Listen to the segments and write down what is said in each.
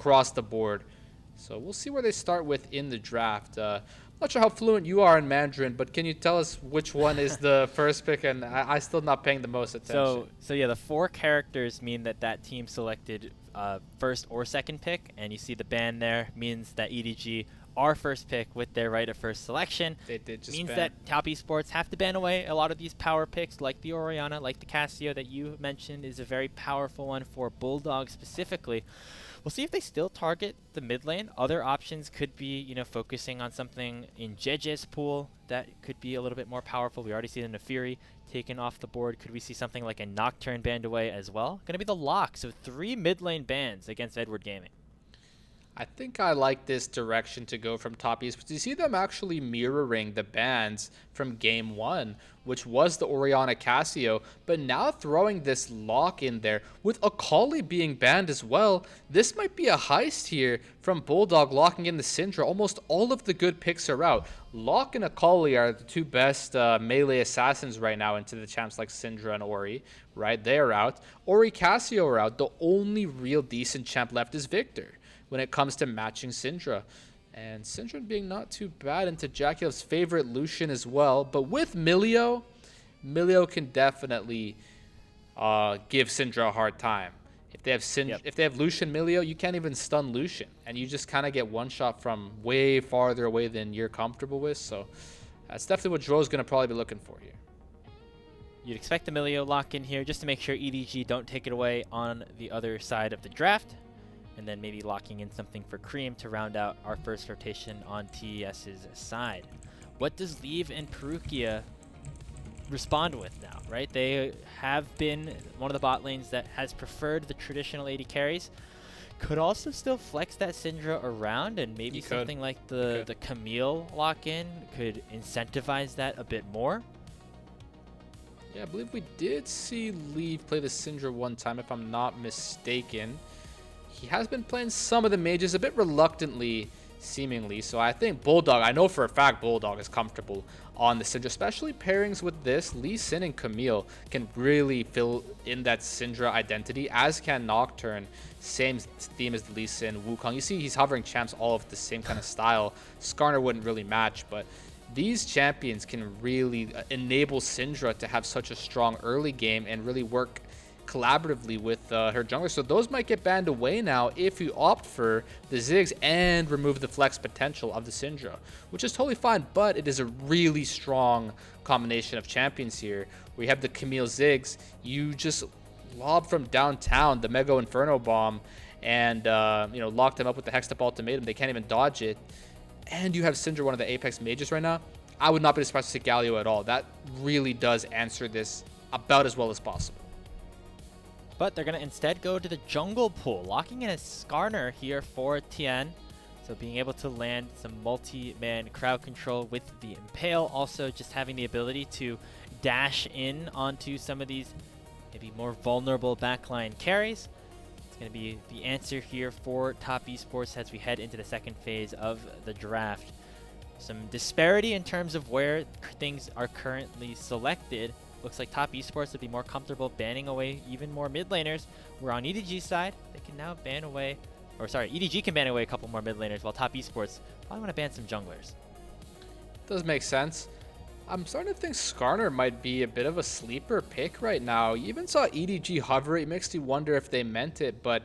across the board. So we'll see where they start with in the draft. Not sure how fluent you are in Mandarin, but can you tell us which one is the first pick? And I still not paying the most attention. So yeah, the 4 characters mean that that team selected first or second pick, and you see the band there means that EDG, our first pick with their right of first selection, They did just means ban. that Top Esports have to ban away a lot of these power picks, like the Orianna, like the Casio that you mentioned is a very powerful one for Bulldog specifically. We'll see if they still target the mid lane. Other options could be, you know, focusing on something in JJ's pool that could be a little bit more powerful. We already see the Nefiri taken off the board. Could we see something like a Nocturne banned away as well? Going to be the lock. So 3 mid lane bans against Edward Gaming. I think I like this direction to go from Top Esports. You see them actually mirroring the bans from Game 1, which was the Orianna Casio, but now throwing this lock in there with Akali being banned as well. This might be a heist here from Bulldog locking in the Syndra. Almost all of the good picks are out. Lock and Akali are the 2 best melee assassins right now into the champs like Syndra and Ori, right? They're out. Ori Casio are out. The only real decent champ left is Victor when it comes to matching Syndra. And Syndra being not too bad into JackeyLove's favorite Lucian as well. But with Milio can definitely give Syndra a hard time. If they have if they have Lucian Milio, you can't even stun Lucian. And you just kind of get one shot from way farther away than you're comfortable with. So that's definitely what Dro's going to probably be looking for here. You'd expect the Milio lock in here just to make sure EDG don't take it away on the other side of the draft. And then maybe locking in something for Creme to round out our first rotation on TES's side. What does Leave and Parukia respond with now, right? They have been one of the bot lanes that has preferred the traditional AD carries. Could also still flex that Syndra around, and maybe something like the Camille lock-in could incentivize that a bit more. Yeah, I believe we did see Leave play the Syndra one time, if I'm not mistaken. He has been playing some of the mages a bit reluctantly, seemingly. So I think Bulldog, I know for a fact Bulldog is comfortable on the Syndra, especially pairings with this. Lee Sin and Camille can really fill in that Syndra identity, as can Nocturne. Same theme as the Lee Sin, Wukong. You see he's hovering champs all of the same kind of style. Skarner wouldn't really match, but these champions can really enable Syndra to have such a strong early game and really work collaboratively with her jungler. So those might get banned away now if you opt for the Ziggs and remove the flex potential of the Syndra, which is totally fine, but it is a really strong combination of champions here. We have the Camille Ziggs. You just lob from downtown the Mega Inferno Bomb and you know, lock them up with the Hextep Ultimatum. They can't even dodge it. And you have Syndra, one of the Apex mages right now. I would not be surprised to see Galio at all. That really does answer this about as well as possible. But they're going to instead go to the jungle pool, locking in a Skarner here for Tian. So being able to land some multi-man crowd control with the Impale. Also just having the ability to dash in onto some of these maybe more vulnerable backline carries. It's going to be the answer here for Top Esports as we head into the second phase of the draft. Some disparity in terms of where things are currently selected. Looks like Top Esports would be more comfortable banning away even more mid laners. We're on EDG's side. They can now ban away, or sorry, EDG can ban away a couple more mid laners, while Top Esports probably want to ban some junglers. Does make sense. I'm starting to think Skarner might be a bit of a sleeper pick right now. You even saw EDG hover. It makes you wonder if they meant it, but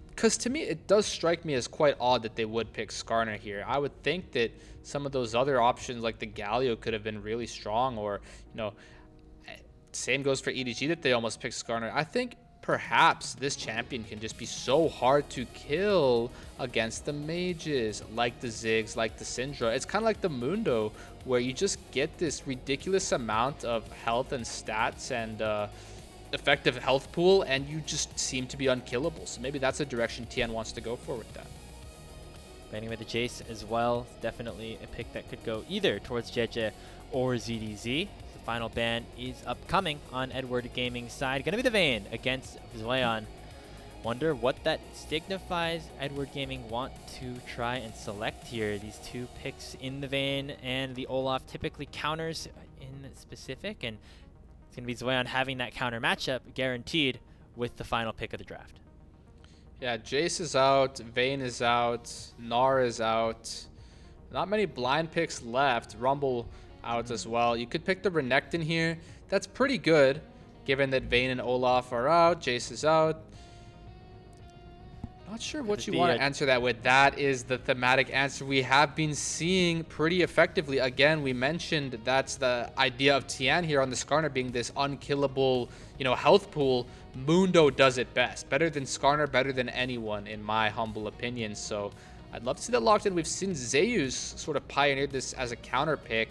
because to me, it does strike me as quite odd that they would pick Skarner here. I would think that some of those other options like the Galio could have been really strong, or, you know, same goes for EDG that they almost picked Skarner. I think perhaps this champion can just be so hard to kill against the mages, like the Ziggs, like the Syndra. It's kind of like the Mundo, where you just get this ridiculous amount of health and stats and effective health pool, and you just seem to be unkillable. So maybe that's a direction Tian wants to go for with that. Banning with the Jace as well. Definitely a pick that could go either towards JJ or ZDZ. The final ban is upcoming on Edward Gaming's side. Gonna be the Vayne against Zuian. Wonder what that signifies. Edward Gaming want to try and select here. These 2 picks in the Vayne and the Olaf typically counters in specific, and it's gonna be Zuian having that counter matchup guaranteed with the final pick of the draft. Yeah, Jace is out, Vayne is out, Gnar is out. Not many blind picks left. Rumble out as well. You could pick the Renekton here. That's pretty good, given that Vayne and Olaf are out. Jace is out. Not sure what you want to answer that with. That is the thematic answer we have been seeing pretty effectively. Again, we mentioned that's the idea of Tian here on the Skarner being this unkillable, health pool. Mundo does it best. Better than Skarner, better than anyone, in my humble opinion. So I'd love to see that locked in. We've seen Zeus sort of pioneered this as a counter pick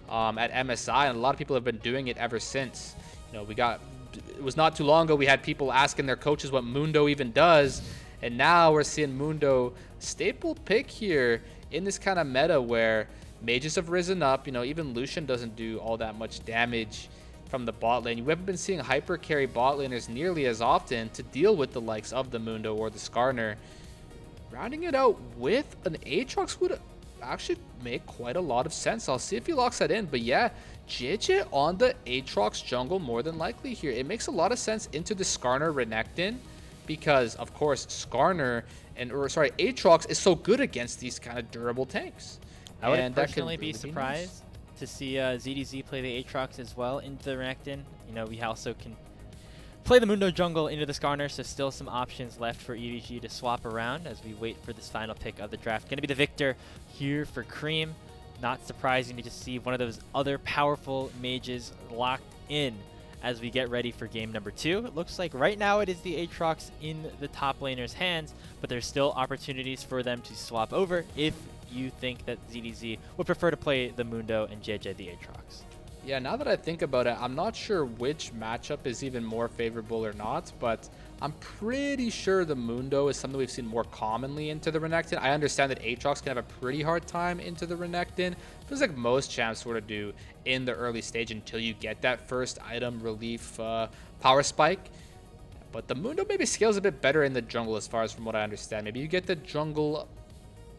at MSI, and a lot of people have been doing it ever since. It was not too long ago we had people asking their coaches what Mundo even does. And now we're seeing Mundo staple pick here in this kind of meta where mages have risen up. Even Lucian doesn't do all that much damage from the bot lane. You haven't been seeing hyper carry bot laners nearly as often to deal with the likes of the Mundo or the Skarner. Rounding it out with an Aatrox would actually make quite a lot of sense. I'll see if he locks that in. But yeah, JJ on the Aatrox jungle more than likely here. It makes a lot of sense into the Skarner Renekton, because of course Aatrox is so good against these kind of durable tanks. I would personally be surprised to see ZDZ play the Aatrox as well into the Renekton. We also can play the Mundo jungle into the Skarner, so still some options left for EDG to swap around as we wait for this final pick of the draft. Going to be the Victor here for Creme. Not surprising to just see one of those other powerful mages locked in as we get ready for game number 2. It looks like right now it is the Aatrox in the top laner's hands, but there's still opportunities for them to swap over if you think that ZDZ would prefer to play the Mundo and JJ the Aatrox. Yeah, now that I think about it, I'm not sure which matchup is even more favorable or not, but I'm pretty sure the Mundo is something we've seen more commonly into the Renekton. I understand that Aatrox can have a pretty hard time into the Renekton. Feels like most champs sort of do in the early stage until you get that first item relief power spike. But the Mundo maybe scales a bit better in the jungle as far as from what I understand. Maybe you get the jungle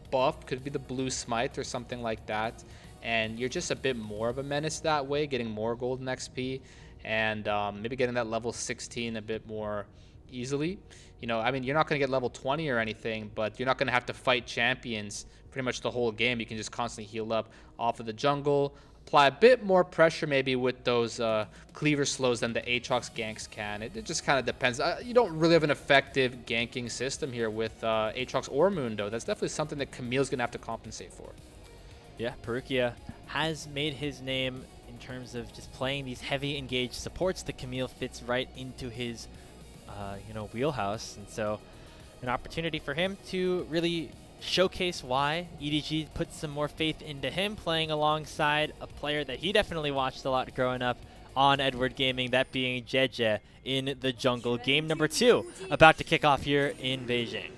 buff, could be the blue smite or something like that. And you're just a bit more of a menace that way, getting more golden XP and maybe getting that level 16 a bit more easily. You're not going to get level 20 or anything, but you're not going to have to fight champions pretty much the whole game. You can just constantly heal up off of the jungle, apply a bit more pressure maybe with those cleaver slows than the Aatrox ganks can. It just kind of depends. You don't really have an effective ganking system here with Aatrox or Mundo. That's definitely something that Camille's going to have to compensate for. Yeah, Parukia has made his name in terms of just playing these heavy engaged supports. The Camille fits right into his, wheelhouse, and so an opportunity for him to really showcase why EDG put some more faith into him, playing alongside a player that he definitely watched a lot growing up on Edward Gaming, that being JJ in the jungle. Game number 2 about to kick off here in Beijing.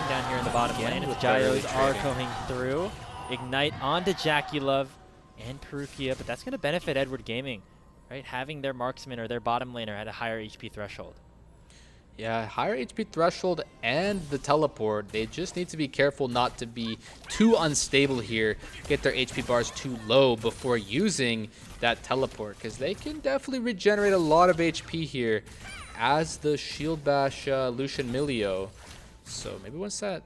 Down here in the bottom lane, if the Gyros are going through. Ignite onto JackeyLove and Parukia, but that's going to benefit Edward Gaming, right? Having their marksman or their bottom laner at a higher HP threshold. Yeah, higher HP threshold and the teleport. They just need to be careful not to be too unstable here, get their HP bars too low before using that teleport, because they can definitely regenerate a lot of HP here as the shield bash Lucian Milio. So maybe once that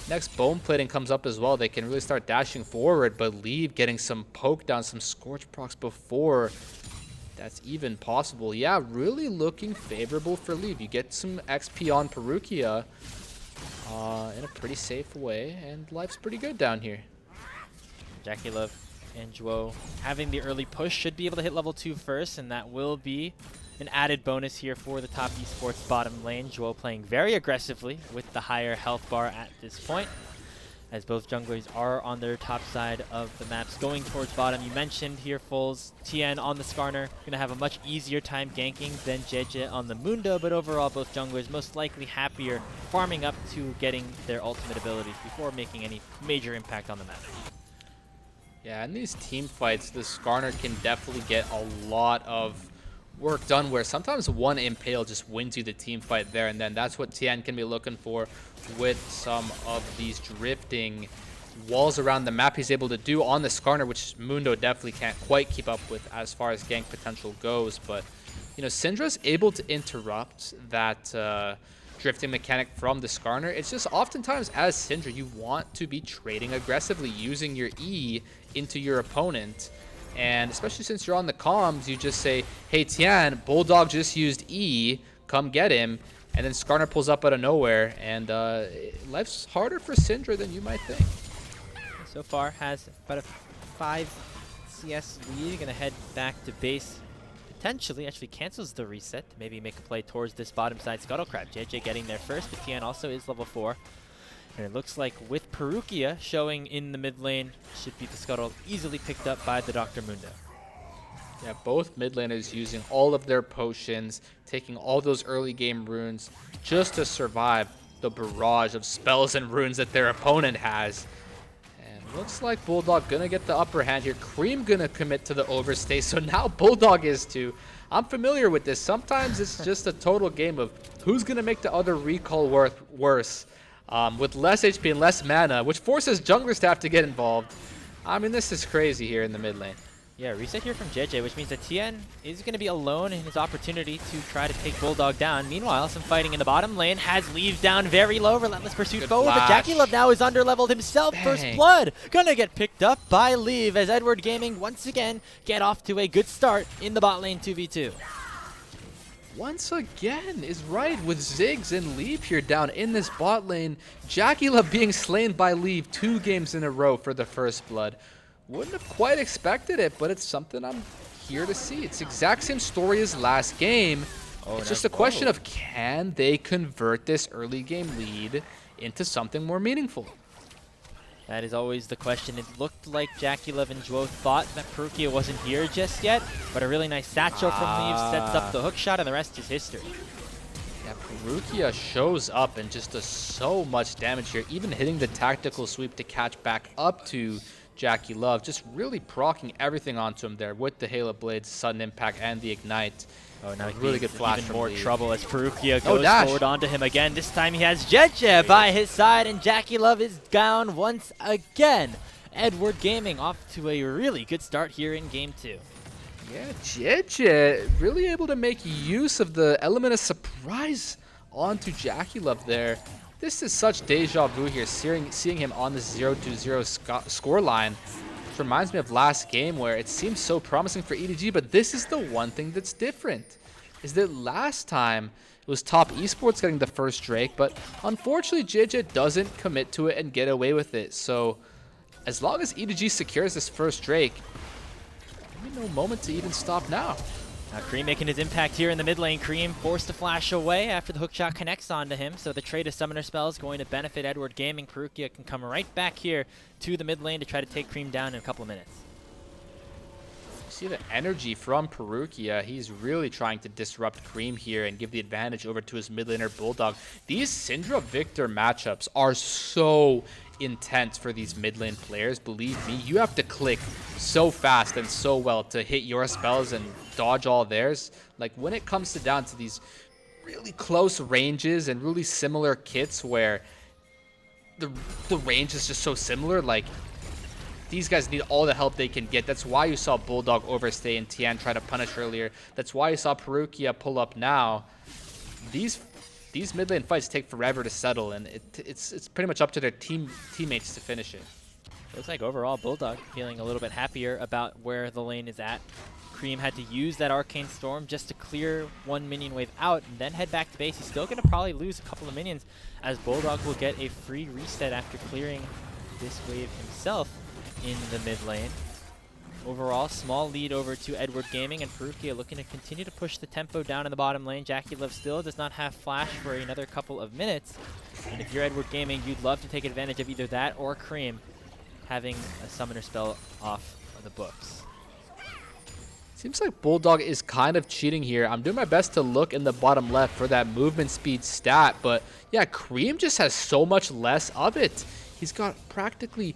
next bone plating comes up as well, they can really start dashing forward, but leave getting some poke down, some scorch procs before that's even possible. Yeah, really looking favorable for Leave. You get some XP on Parukia in a pretty safe way, and life's pretty good down here. JackeyLove and Jbetto having the early push should be able to hit level 2 first, and that will be an added bonus here for the top esports bottom lane. Jbetto playing very aggressively with the higher health bar at this point, as both junglers are on their top side of the maps going towards bottom. You mentioned here, Foles, Tian on the Skarner, going to have a much easier time ganking than JJ on the Mundo, but overall both junglers most likely happier farming up to getting their ultimate abilities before making any major impact on the map. Yeah, in these team fights, the Skarner can definitely get a lot of work done, where sometimes one impale just wins you the team fight there and then. That's what Tian can be looking for with some of these drifting walls around the map he's able to do on the Skarner, which Mundo definitely can't quite keep up with as far as gank potential goes. But, you know, Syndra's able to interrupt that drifting mechanic from the Skarner. It's just oftentimes as Syndra, you want to be trading aggressively, using your E into your opponent. And especially since you're on the comms, you just say, hey, Tian, Bulldog just used E, come get him. And then Skarner pulls up out of nowhere, and life's harder for Syndra than you might think. So far has about a 5 CS lead. Gonna head back to base. Potentially, actually cancels the reset to maybe make a play towards this bottom side Scuttle Crab. JJ getting there first, but Tian also is level 4. And it looks like with Parukia showing in the mid lane, should be the Scuttle easily picked up by the Dr. Mundo. Yeah, both mid laners using all of their potions, taking all those early game runes just to survive the barrage of spells and runes that their opponent has. And looks like Bulldog gonna get the upper hand here. Creme gonna commit to the overstay, so now Bulldog is too. I'm familiar with this. Sometimes it's just a total game of who's gonna make the other recall worse. With less HP and less mana, which forces junglers to have to get involved. I mean, this is crazy here in the mid lane. Yeah, reset here from JJ, which means that Tian is going to be alone in his opportunity to try to take Bulldog down. Meanwhile, some fighting in the bottom lane has Leave down very low. Relentless pursuit forward, but JackeyLove now is underleveled himself. Dang. First blood gonna get picked up by Leave as Edward Gaming once again get off to a good start in the bot lane 2v2. Once again is right with Ziggs and Leave here down in this bot lane. JackeyLove being slain by Leave 2 games in a row for the first blood. Wouldn't have quite expected it, but it's something I'm here to see. It's the exact same story as last game. It's just a question of can they convert this early game lead into something more meaningful? That is always the question. It looked like JackeyLove and Zhuo thought that Parukia wasn't here just yet, but a really nice satchel from Leave sets up the hook shot, and the rest is history. Yeah, Parukia shows up and just does so much damage here, even hitting the tactical sweep to catch back up to JackeyLove, just really proccing everything onto him there with the Halo Blades, sudden impact, and the ignite. Oh, now really good flash even from more Leave. trouble as Parukia goes dash. forward onto him again. This time he has JeJe by his side, and JackeyLove is down once again. Edward Gaming off to a really good start here in Game 2. Yeah, JeJe really able to make use of the element of surprise onto JackeyLove there. This is such deja vu here, seeing him on the 0-0 score line. Which reminds me of last game where it seemed so promising for EDG, but this is the one thing that's different. Is that last time it was Top Esports getting the first Drake, but unfortunately JeJe doesn't commit to it and get away with it. So as long as EDG secures this first Drake, maybe no moment to even stop now. Now Creme making his impact here in the mid lane. Creme forced to flash away after the hookshot connects onto him, so the trade of summoner spell is going to benefit Edward Gaming. Parukia can come right back here to the mid lane to try to take Creme down in a couple of minutes. See the energy from Parukia. He's really trying to disrupt Creme here and give the advantage over to his mid laner Bulldog. These Syndra Victor matchups are so intense for these mid lane players. Believe me, you have to click so fast and so well to hit your spells and dodge all theirs. Like when it comes down to these really close ranges and really similar kits where the range is just so similar, like these guys need all the help they can get. That's why you saw Bulldog overstay and Tian try to punish earlier. That's why you saw Parukia pull up now. These mid lane fights take forever to settle, and it's pretty much up to their teammates to finish it. Looks like overall Bulldog feeling a little bit happier about where the lane is at. Creme had to use that Arcane Storm just to clear one minion wave out and then head back to base. He's still going to probably lose a couple of minions as Bulldog will get a free reset after clearing this wave himself in the mid lane. Overall, small lead over to Edward Gaming, and Parukia looking to continue to push the tempo down in the bottom lane. JackeyLove still does not have flash for another couple of minutes. And if you're Edward Gaming, you'd love to take advantage of either that or Creme having a summoner spell off of the books. Seems like Bulldog is kind of cheating here. I'm doing my best to look in the bottom left for that movement speed stat, but yeah, Creme just has so much less of it. He's got practically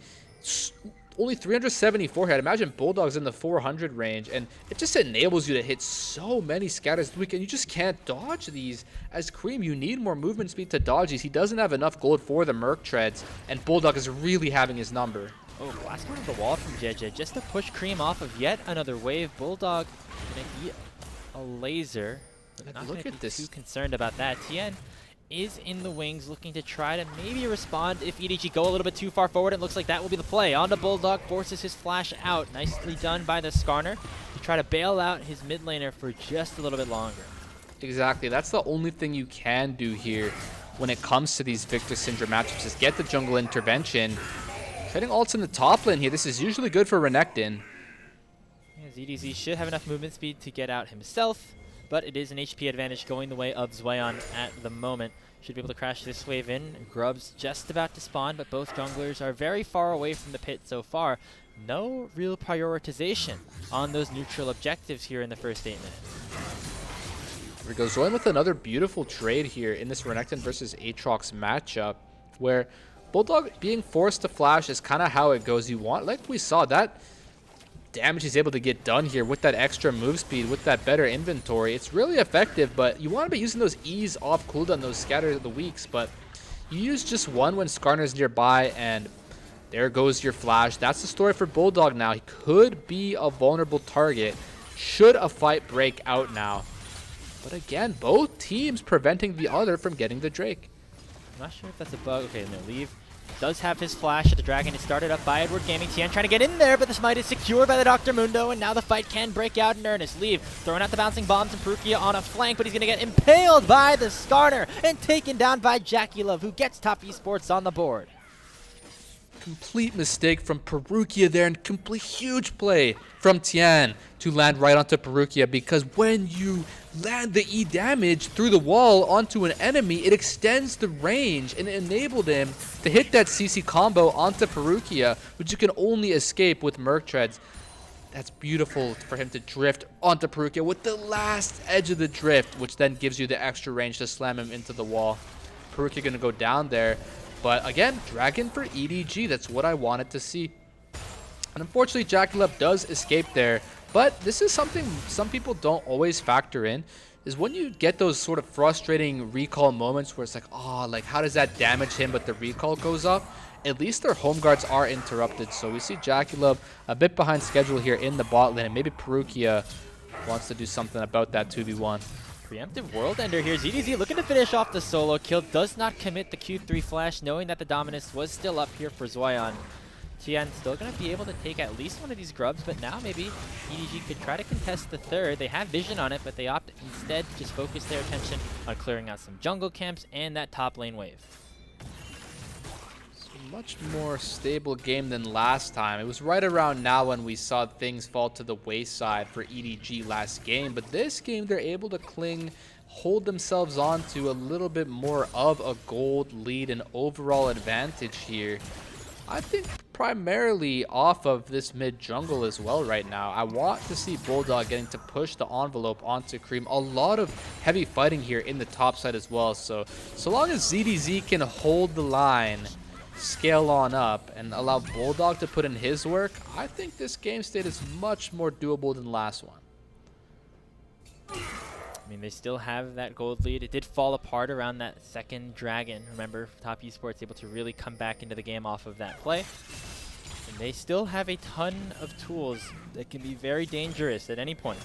only 374 here. I'd imagine Bulldog's in the 400 range, and it just enables you to hit so many scatters this weekend. You just can't dodge these. As Creme, you need more movement speed to dodge these. He doesn't have enough gold for the Merc Treads, and Bulldog is really having his number. Oh, last one of the wall from JJ just to push Creme off of yet another wave. Bulldog gonna eat a laser. But not Look gonna at be this. too concerned about that. Tian is in the wings, looking to try to maybe respond if EDG go a little bit too far forward. It looks like that will be the play. On to Bulldog, forces his flash out. Nicely done by the Skarner to try to bail out his mid laner for just a little bit longer. Exactly. That's the only thing you can do here when it comes to these Victor Syndrome matchups is get the jungle intervention. Trading ults in the top lane here. This is usually good for Renekton. Yeah, ZDZ should have enough movement speed to get out himself, but it is an HP advantage going the way of Zuian at the moment. Should be able to crash this wave in. Grub's just about to spawn, but both junglers are very far away from the pit so far. No real prioritization on those neutral objectives here in the first 8 minutes. Here we go. Zuian with another beautiful trade here in this Renekton versus Aatrox matchup, where Bulldog being forced to flash is kind of how it goes. You want, like we saw, that damage he's able to get done here with that extra move speed, with that better inventory. It's really effective, but you want to be using those E's off cooldown, those scatter of the weeks, but you use just one when Skarner's nearby, and there goes your flash. That's the story for Bulldog now. He could be a vulnerable target should a fight break out now. But again, both teams preventing the other from getting the Drake. I'm not sure if that's a bug. Okay, no, leave. Does have his flash at the dragon. It's started up by Edward Gaming. Tian trying to get in there, but the smite is secured by the Dr. Mundo, and now the fight can break out in earnest. Leave throwing out the bouncing bombs and Parukia on a flank, but he's going to get impaled by the Skarner and taken down by JackeyLove, who gets top esports on the board. Complete mistake from Parukia there, and complete huge play from Tian to land right onto Parukia, because when you land the E damage through the wall onto an enemy, it extends the range and it enabled him to hit that CC combo onto Parukia, which you can only escape with Merc Treads. That's beautiful for him to drift onto Parukia with the last edge of the drift, which then gives you the extra range to slam him into the wall. Parukia gonna go down there. But again, Dragon for EDG, that's what I wanted to see. And unfortunately, JackeyLove does escape there. But this is something some people don't always factor in, is when you get those sort of frustrating recall moments where it's like, oh, like how does that damage him, but the recall goes up? At least their home guards are interrupted. So we see JackeyLove a bit behind schedule here in the bot lane. And maybe Parukia wants to do something about that 2v1. Preemptive World Ender here. ZDZ looking to finish off the solo kill. Does not commit the Q3 flash, knowing that the dominance was still up here for Zuian. Tian still going to be able to take at least one of these grubs, but now maybe EDG could try to contest the third. They have vision on it, but they opt instead to just focus their attention on clearing out some jungle camps and that top lane wave. Much more stable game than last time. It was right around now when we saw things fall to the wayside for EDG last game, but this game they're able to hold themselves on to a little bit more of a gold lead and overall advantage here. I think primarily off of this mid jungle as well right now. I want to see Bulldog getting to push the envelope onto Creme. A lot of heavy fighting here in the top side as well, so long as ZDZ can hold the line, scale on up, and allow Bulldog to put in his work, I think this game state is much more doable than last one. I mean, they still have that gold lead. It did fall apart around that second dragon. Remember, top esports able to really come back into the game off of that play. And they still have a ton of tools that can be very dangerous at any point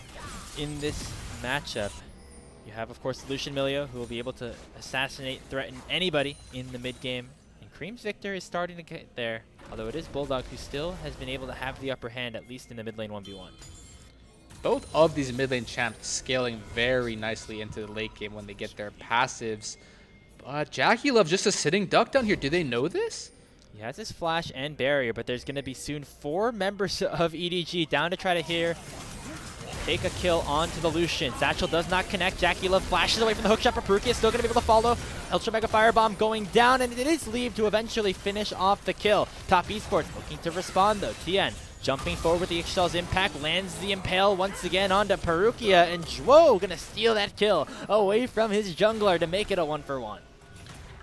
in this matchup. You have, of course, Lucian Milio, who will be able to assassinate, threaten anybody in the mid game. Creme's Victor is starting to get there, although it is Bulldog who still has been able to have the upper hand, at least in the mid lane 1v1. Both of these mid lane champs scaling very nicely into the late game when they get their passives. But JackeyLove just a sitting duck down here. Do they know this? He has his flash and barrier, but there's going to be soon 4 members of EDG down to try to take a kill onto the Lucian. Satchel does not connect. JackeyLove flashes away from the hookshot. Parukia is still going to be able to follow. Ultra Mega Firebomb going down, and it is Leave to eventually finish off the kill. Top Esports looking to respond though. Tian jumping forward with the Ixchel's impact, lands the Impale once again onto Parukia, and Jwoo going to steal that kill away from his jungler to make it a 1-for-1.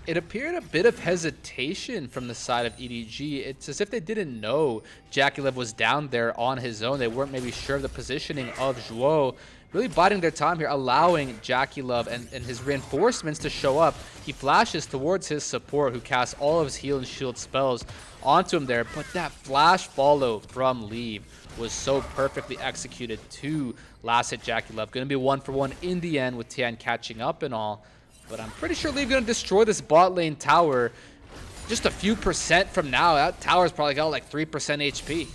It appeared a bit of hesitation from the side of EDG. It's as if they didn't know JackeyLove was down there on his own. They weren't maybe sure of the positioning of Xiaohao. Really biding their time here, allowing JackeyLove and his reinforcements to show up. He flashes towards his support, who casts all of his heal and shield spells onto him there. But that flash follow from Leave was so perfectly executed to last hit JackeyLove. Going to be 1-for-1 in the end with Tian catching up and all. But I'm pretty sure Leave going to destroy this bot lane tower just a few percent from now. That tower's probably got like 3% HP.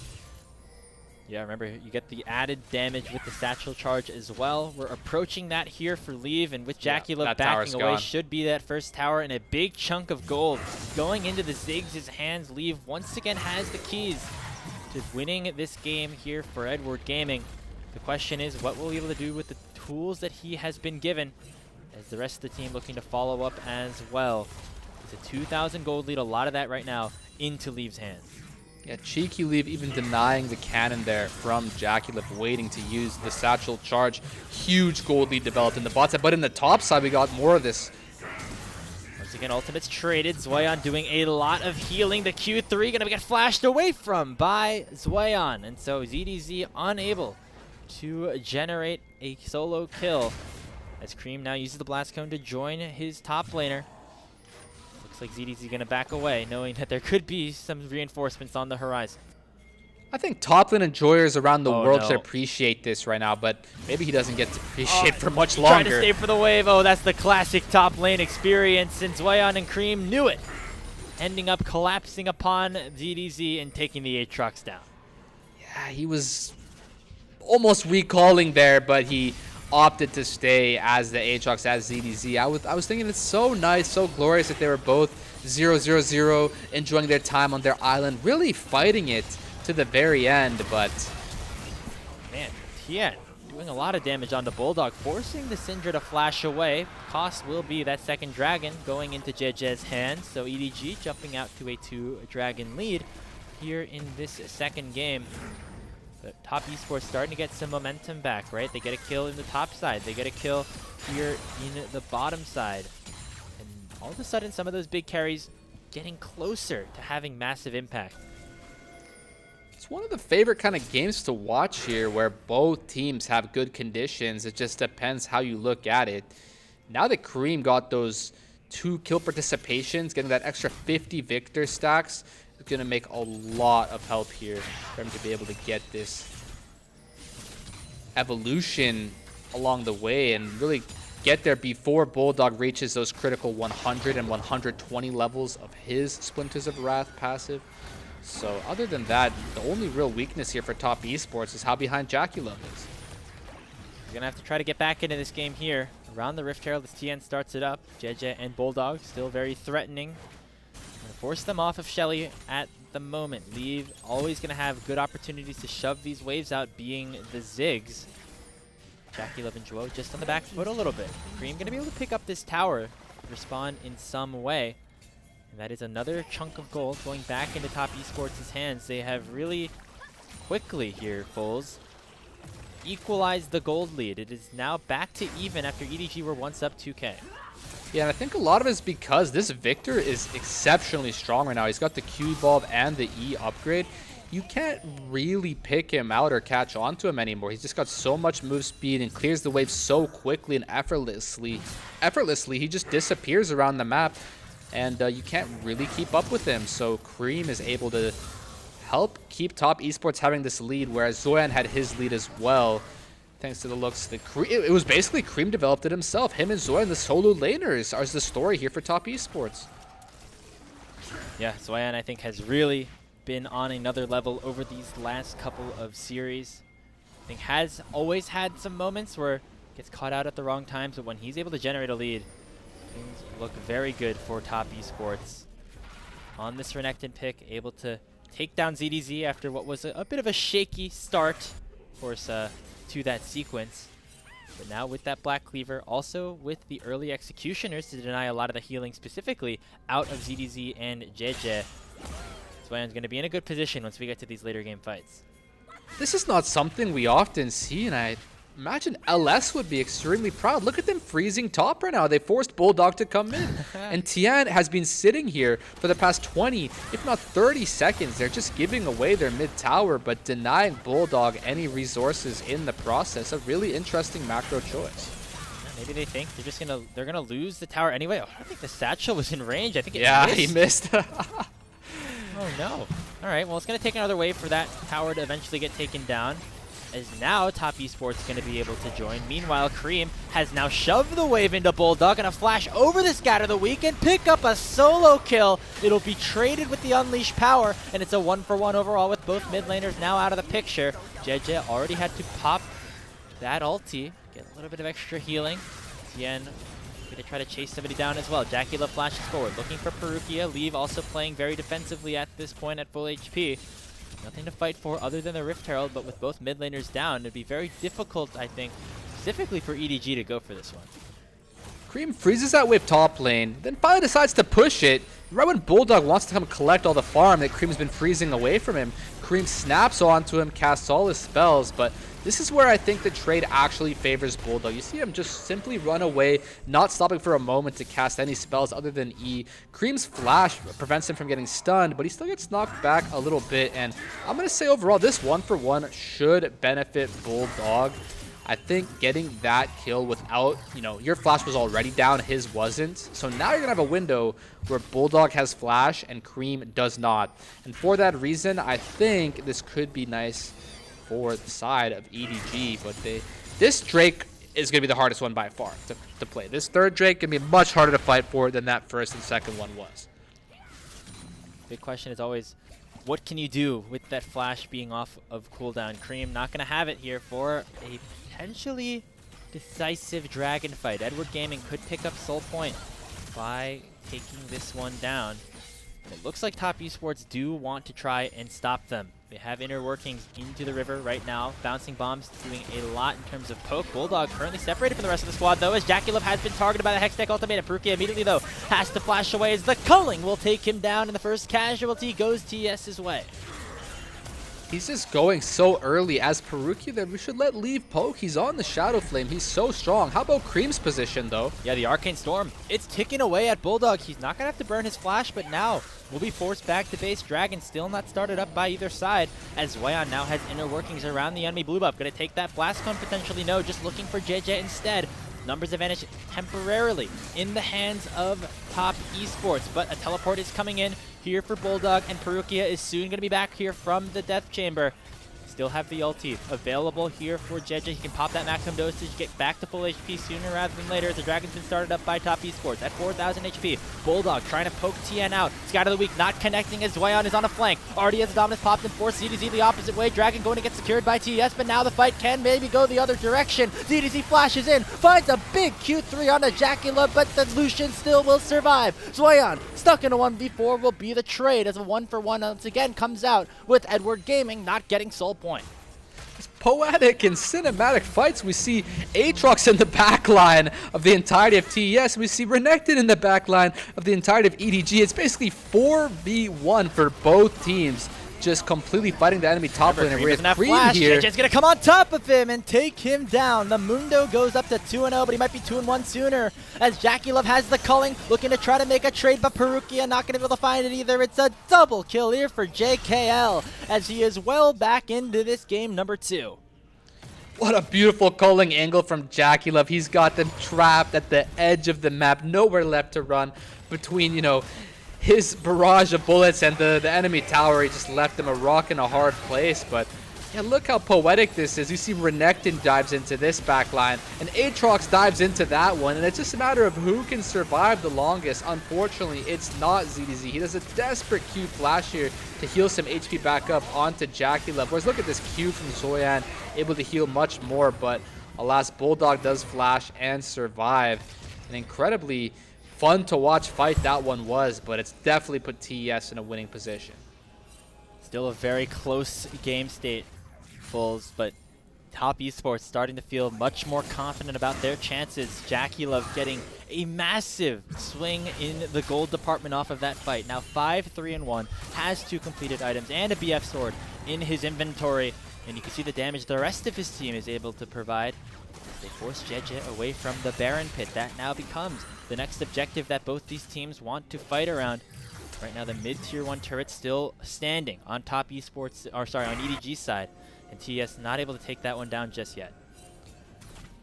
Yeah, remember, you get the added damage with the satchel charge as well. We're approaching that here for Leave, and with JackeyLove backing away, should be that first tower, and a big chunk of gold going into the Ziggs' hands. Leave once again has the keys to winning this game here for Edward Gaming. The question is, what will he be able to do with the tools that he has been given, as the rest of the team looking to follow up as well. It's a 2,000 gold lead, a lot of that right now into Leave's hands. Yeah, cheeky Leave even denying the cannon there from JackeyLove, waiting to use the satchel charge. Huge gold lead developed in the bot side, but in the top side we got more of this. Once again, ultimates traded. Zuian doing a lot of healing. The Q3 gonna get flashed away from by Zuian, and so ZDZ unable to generate a solo kill, as Creme now uses the blast cone to join his top laner. Looks like ZDZ going to back away, knowing that there could be some reinforcements on the horizon. I think top lane enjoyers around the world should appreciate this right now, but maybe he doesn't get to appreciate for much longer. Trying to stay for the wave. Oh, that's the classic top lane experience, and Zuian and Creme knew it, ending up collapsing upon ZDZ and taking the Aatrox down. Yeah, he was almost recalling there, but he opted to stay as the Aatrox, as ZDZ. I was thinking it's so nice, so glorious that they were both 0-0-0, enjoying their time on their island, really fighting it to the very end. But man, Tian doing a lot of damage on the Bulldog, forcing the Syndra to flash away. Cost will be that second dragon going into JJ's hands, so EDG jumping out to a 2-dragon lead here in this second game. But Top Esports starting to get some momentum back, right? They get a kill in the top side. They get a kill here in the bottom side. And all of a sudden, some of those big carries getting closer to having massive impact. it's one of the favorite kind of games to watch here, where both teams have good conditions. It just depends how you look at it. Now that Creme got those 2 kill participations, getting that extra 50 victor stacks, it's going to make a lot of help here for him to be able to get this evolution along the way and really get there before Bulldog reaches those critical 100 and 120 levels of his Splinters of Wrath passive. So other than that, the only real weakness here for Top Esports is how behind JackeyLove is. We're going to have to try to get back into this game here. Around the Rift Herald as Tian starts it up. JJ and Bulldog still very threatening. Force them off of Shelly at the moment. Leave always going to have good opportunities to shove these waves out, being the Ziggs. JackeyLove and Xiaohao just on the back foot a little bit. Creme going to be able to pick up this tower, respond in some way. And that is another chunk of gold going back into Top Esports' hands. They have really quickly here, Foles, equalized the gold lead. It is now back to even after EDG were once up 2K. Yeah, and I think a lot of it is because this Victor is exceptionally strong right now. He's got the Q bulb and the E upgrade. You can't really pick him out or catch onto him anymore. He's just got so much move speed and clears the wave so quickly and effortlessly. He just disappears around the map, and you can't really keep up with him. So Creme is able to help keep Top Esports having this lead, whereas Zuian had his lead as well. Thanks to the looks, it was basically Creme developed it himself. Him and Zuian, the solo laners, are the story here for Top Esports. Yeah, Zuian, I think, has really been on another level over these last couple of series. I think has always had some moments where gets caught out at the wrong times, but when he's able to generate a lead, things look very good for Top Esports. On this Renekton pick, able to take down ZDZ after what was a bit of a shaky start, of course, to that sequence. But now with that Black Cleaver, also with the early Executioners to deny a lot of the healing specifically out of ZDZ and JJ. Zuian's going to be in a good position once we get to these later game fights. This is not something we often see, and imagine LS would be extremely proud. Look at them freezing top right now. They forced Bulldog to come in. And Tian has been sitting here for the past 20, if not 30 seconds. They're just giving away their mid tower, but denying Bulldog any resources in the process. A really interesting macro choice. Maybe they think they're gonna lose the tower anyway. Oh, I think the satchel was in range. I think it yeah, missed. he missed. Oh no. All right, well, it's gonna take another wave for that tower to eventually get taken down. As now Top Esports going to be able to join. Meanwhile, Creme has now shoved the wave into Bulldog and a flash over the Scatter the Week and pick up a solo kill. It'll be traded with the Unleashed power, and it's a 1-for-1 overall with both mid laners now out of the picture. JJ already had to pop that ulti, get a little bit of extra healing. Tian going to try to chase somebody down as well. JackeyLove flashes forward, looking for Parukia. Leave also playing very defensively at this point at full HP. Nothing to fight for other than the Rift Herald, but with both mid laners down, it'd be very difficult, I think, specifically for EDG to go for this one. Creme freezes that wave top lane, then finally decides to push it. Right when Bulldog wants to come collect all the farm that Creme's been freezing away from him, Creme snaps onto him, casts all his spells, but this is where I think the trade actually favors Bulldog. You see him just simply run away, not stopping for a moment to cast any spells other than E. Creme's flash prevents him from getting stunned, but he still gets knocked back a little bit, and I'm going to say overall this 1-for-1 should benefit Bulldog. I think getting that kill without, your flash was already down, his wasn't. So now you're going to have a window where Bulldog has flash and Creme does not. And for that reason, I think this could be nice for the side of EDG. But this Drake is going to be the hardest one by far to play. This third Drake going to be much harder to fight for than that first and second one was. Big question is always, what can you do with that flash being off of cooldown? Creme not going to have it here for a potentially decisive dragon fight. Edward Gaming could pick up Soul Point by taking this one down. And it looks like Top Esports do want to try and stop them. They have inner workings into the river right now. Bouncing bombs doing a lot in terms of poke. Bulldog currently separated from the rest of the squad, though, as JackeyLove has been targeted by the Hextech ultimate. Parukia immediately, though, has to flash away as the culling will take him down, and the first casualty goes TES's way. He's just going so early as Parukia that we should let Leave poke. He's on the Shadow Flame. He's so strong. How about Creme's position, though? Yeah, the Arcane Storm. It's ticking away at Bulldog. He's not going to have to burn his flash, but now will be forced back to base. Dragon still not started up by either side, as Zuian now has inner workings around the enemy blue buff. Going to take that Blast Cone potentially? No, just looking for JJ instead. Numbers advantage temporarily in the hands of Top Esports, but a teleport is coming in here for Bulldog, and Parukia is soon going to be back here from the Death Chamber. Still have the ulti available here for JJ. He can pop that maximum dosage, get back to full HP sooner rather than later. The Dragon's been started up by Top Esports at 4,000 HP. Bulldog trying to poke Tian out. Scatter the Week not connecting as Zuian is on a flank. Already has a dominance popped and forced ZDZ the opposite way. Dragon going to get secured by TES, but now the fight can maybe go the other direction. ZDZ flashes in, finds a big Q3 on the JackeyLove, but the Lucian still will survive. Zuian stuck in a 1v4 will be the trade as a 1-for-1 once again comes out with Edward Gaming not getting Soul Point. Poetic and cinematic fights. We see Aatrox in the backline of the entirety of TES. We see Renekton in the backline of the entirety of EDG. It's basically 4v1 for both teams, just completely fighting the enemy top lane. And we have Creme here. JJ's gonna come on top of him and take him down. The Mundo goes up to 2-0, but he might be 2-1 sooner, as JackeyLove has the culling, looking to try to make a trade, but Parukia not gonna be able to find it either. It's a double kill here for JKL, as he is well back into this game number 2. What a beautiful culling angle from JackeyLove. He's got them trapped at the edge of the map, nowhere left to run between, his barrage of bullets and the enemy tower. He just left them a rock in a hard place. But yeah, look how poetic this is. You see Renekton dives into this backline, and Aatrox dives into that one, and it's just a matter of who can survive the longest. Unfortunately, it's not ZDZ. He does a desperate Q flash here to heal some HP back up onto JackeyLove. Whereas look at this Q from Zuian, able to heal much more, but alas, Bulldog does flash and survive. An incredibly fun to watch fight that one was, but it's definitely put TES in a winning position. Still a very close game state, Bulls, but Top Esports starting to feel much more confident about their chances. JackeyLove getting a massive swing in the gold department off of that fight. Now 5-3-1, has 2 completed items and a BF sword in his inventory. And you can see the damage the rest of his team is able to provide. They force JJ away from the Baron pit. That now becomes the next objective that both these teams want to fight around. Right now, the mid-tier 1 turret still standing on top Esports, or sorry, on EDG's side. And TES not able to take that one down just yet.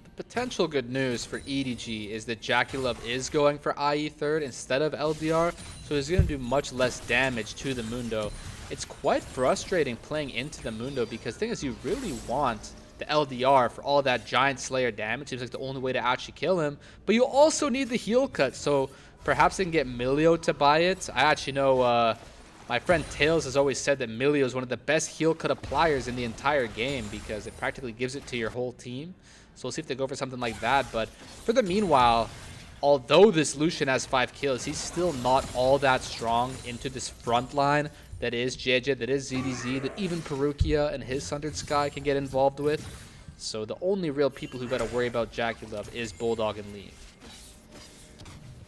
The potential good news for EDG is that JackeyLove is going for IE third instead of LDR, so he's going to do much less damage to the Mundo. It's quite frustrating playing into the Mundo because the thing is, you really want the LDR for all that Giant Slayer damage. Seems like the only way to actually kill him, but you also need the heal cut, so perhaps they can get Milio to buy it. I actually know my friend Tails has always said that Milio is one of the best heal cut appliers in the entire game because it practically gives it to your whole team. So we'll see if they go for something like that. But for the meanwhile, although this Lucian has 5 kills, he's still not all that strong into this front line that is JJ, that is ZDZ, that even Parukia and his Sundered Sky can get involved with. So the only real people who got to worry about JackeyLove is Bulldog and Lee.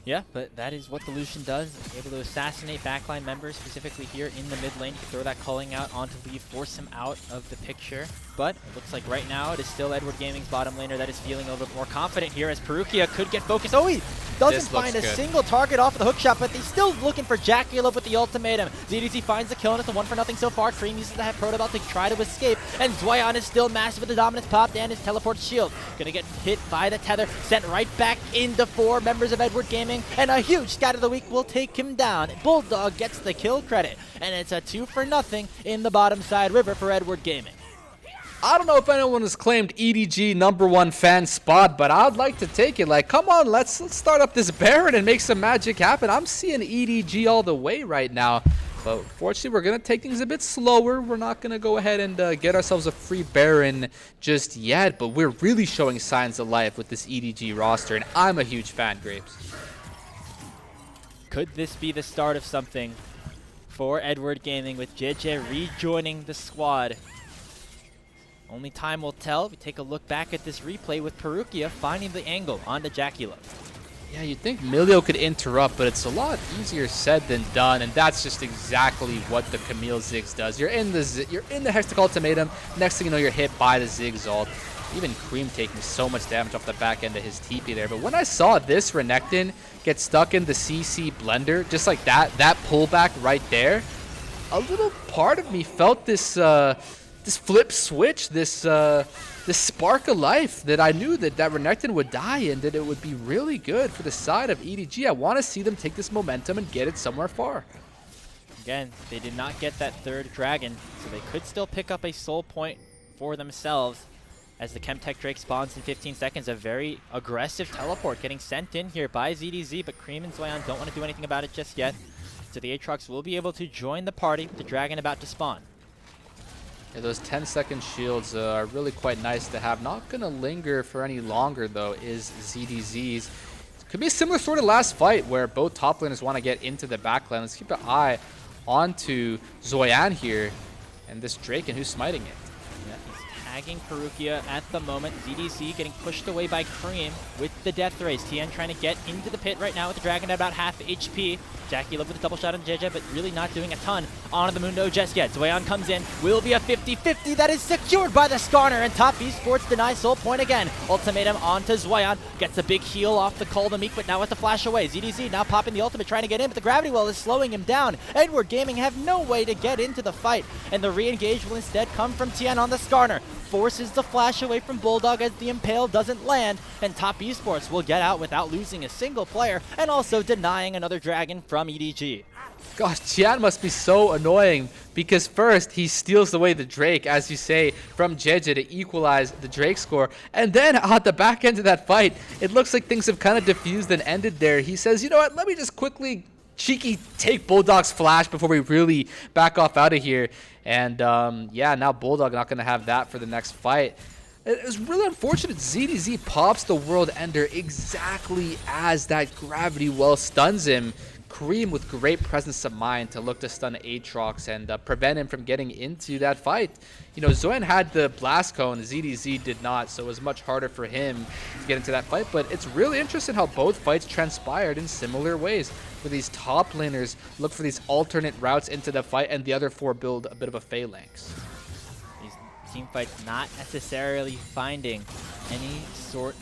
Yeah, but that is what the Lucian does. Able to assassinate backline members, specifically here in the mid lane. You can throw that calling out onto Lee, force him out of the picture. But it looks like right now it is still Edward Gaming's bottom laner that is feeling a little bit more confident here as Parukia could get focused. Oh, he doesn't find a single target off of the hookshot, but he's still looking for JackeyLove with the ultimatum. ZDZ finds the kill, and it's a 1-for-0 so far. Creme uses the Protobelt to try to escape, and Zuian is still massive with the dominance popped and his teleport shield. Gonna get hit by the tether, sent right back into 4 members of Edward Gaming, and a huge scat of the week will take him down. Bulldog gets the kill credit, and it's a 2-for-0 in the bottom side river for Edward Gaming. I don't know if anyone has claimed EDG #1 fan spot, but I'd like to take it. Like, come on, let's start up this Baron and make some magic happen. I'm seeing EDG all the way right now. But fortunately, we're going to take things a bit slower. We're not going to go ahead and get ourselves a free Baron just yet. But we're really showing signs of life with this EDG roster, and I'm a huge fan, Grapes. Could this be the start of something for Edward Gaming with JJ rejoining the squad? Only time will tell. We take a look back at this replay with Parukia finding the angle onto JackeyLove. Yeah, you'd think Milio could interrupt, but it's a lot easier said than done, and that's just exactly what the Camille Ziggs does. You're in the Hextech ultimatum. Next thing you know, you're hit by the Ziggs ult. Even Creme taking so much damage off the back end of his TP there. But when I saw this Renekton get stuck in the CC blender, just like that pullback right there, a little part of me felt this this flip switch, this spark of life that I knew that Renekton would die and that it would be really good for the side of EDG. I want to see them take this momentum and get it somewhere far. Again, they did not get that 3rd dragon, so they could still pick up a soul point for themselves as the Chemtech Drake spawns in 15 seconds. A very aggressive teleport getting sent in here by ZDZ, but Creme and Zuian don't want to do anything about it just yet. So the Aatrox will be able to join the party with the dragon about to spawn. Yeah, those 10-second shields are really quite nice to have. Not going to linger for any longer, though, is ZDZ's. Could be a similar sort of last fight where both top laners want to get into the backline. Let's keep an eye onto Zuian here and this Drake and who's smiting it. Yeah, he's tagging Parukia at the moment. ZDZ getting pushed away by Creme with the death race. Tian trying to get into the pit right now with the dragon at about half HP. JackeyLove with a double shot on JJ, but really not doing a ton on the Mundo just yet. Zuian comes in, will be a 50-50 that is secured by the Skarner, and top Esports denies soul point again. Ultimatum onto Zuian, gets a big heal off the Call the Meek, but now with the flash away. ZDZ now popping the ultimate, trying to get in, but the gravity well is slowing him down. Edward Gaming have no way to get into the fight, and the re-engage will instead come from Tian on the Skarner. Forces the flash away from Bulldog as the Impale doesn't land, and top Esports will get out without losing a single player and also denying another dragon from EDG. Gosh, Tian must be so annoying because first he steals away the Drake, as you say, from JJ to equalize the Drake score, and then at the back end of that fight, it looks like things have kind of diffused and ended there. He says, you know what, let me just quickly cheeky take Bulldog's flash before we really back off out of here. And yeah, now Bulldog not going to have that for the next fight. It was really unfortunate. ZDZ pops the World Ender exactly as that gravity well stuns him. Creme with great presence of mind to look to stun Aatrox and prevent him from getting into that fight. You know, Zuian had the Blast Cone, ZDZ did not, so it was much harder for him to get into that fight. But it's really interesting how both fights transpired in similar ways, where these top laners look for these alternate routes into the fight and the other four build a bit of a phalanx. These team fights not necessarily finding any sort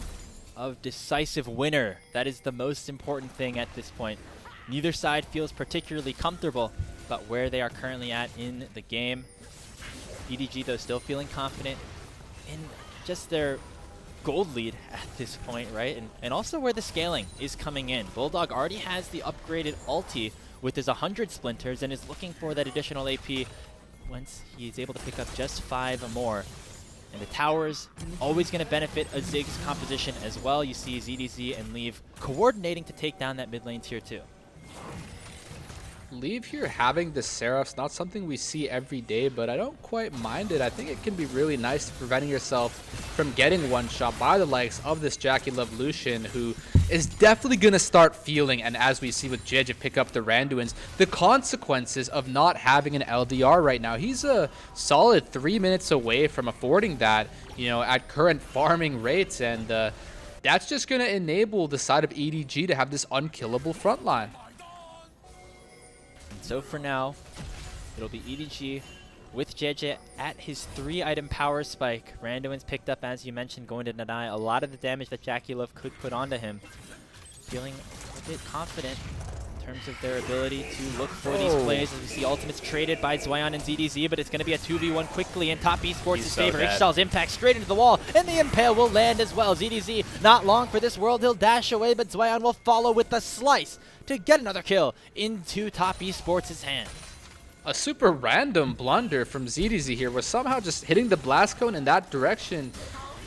of decisive winner. That is the most important thing at this point. Neither side feels particularly comfortable about where they are currently at in the game. EDG, though, still feeling confident in just their gold lead at this point, right? And also where the scaling is coming in. Bulldog already has the upgraded ulti with his 100 splinters and is looking for that additional AP once he's able to pick up just 5 more. And the towers always going to benefit a Ziggs composition as well. You see ZDZ and Leave coordinating to take down that mid lane tier 2. Leave here having the Seraphs, not something we see every day, but I don't quite mind it. I think it can be really nice preventing yourself from getting one shot by the likes of this JackeyLove Lucian, who is definitely going to start feeling, and as we see with JJ pick up the Randuins, the consequences of not having an LDR right now. He's a solid 3 minutes away from affording that, you know, at current farming rates, and that's just going to enable the side of EDG to have this unkillable front line. So for now, it'll be EDG with JJ at his 3-item power spike. Randuin's picked up, as you mentioned, going to deny a lot of the damage that JackeyLove could put onto him. Feeling a bit confident in terms of their ability to look for these plays. As we see ultimates traded by Zuian and ZDZ, but it's going to be a 2v1 quickly in top esports' favor. Ixtal's impact straight into the wall, and the impale will land as well. ZDZ not long for this world. He'll dash away, but Zuian will follow with the slice to get another kill into top esports' hands. A super random blunder from ZDZ here was somehow just hitting the Blast Cone in that direction.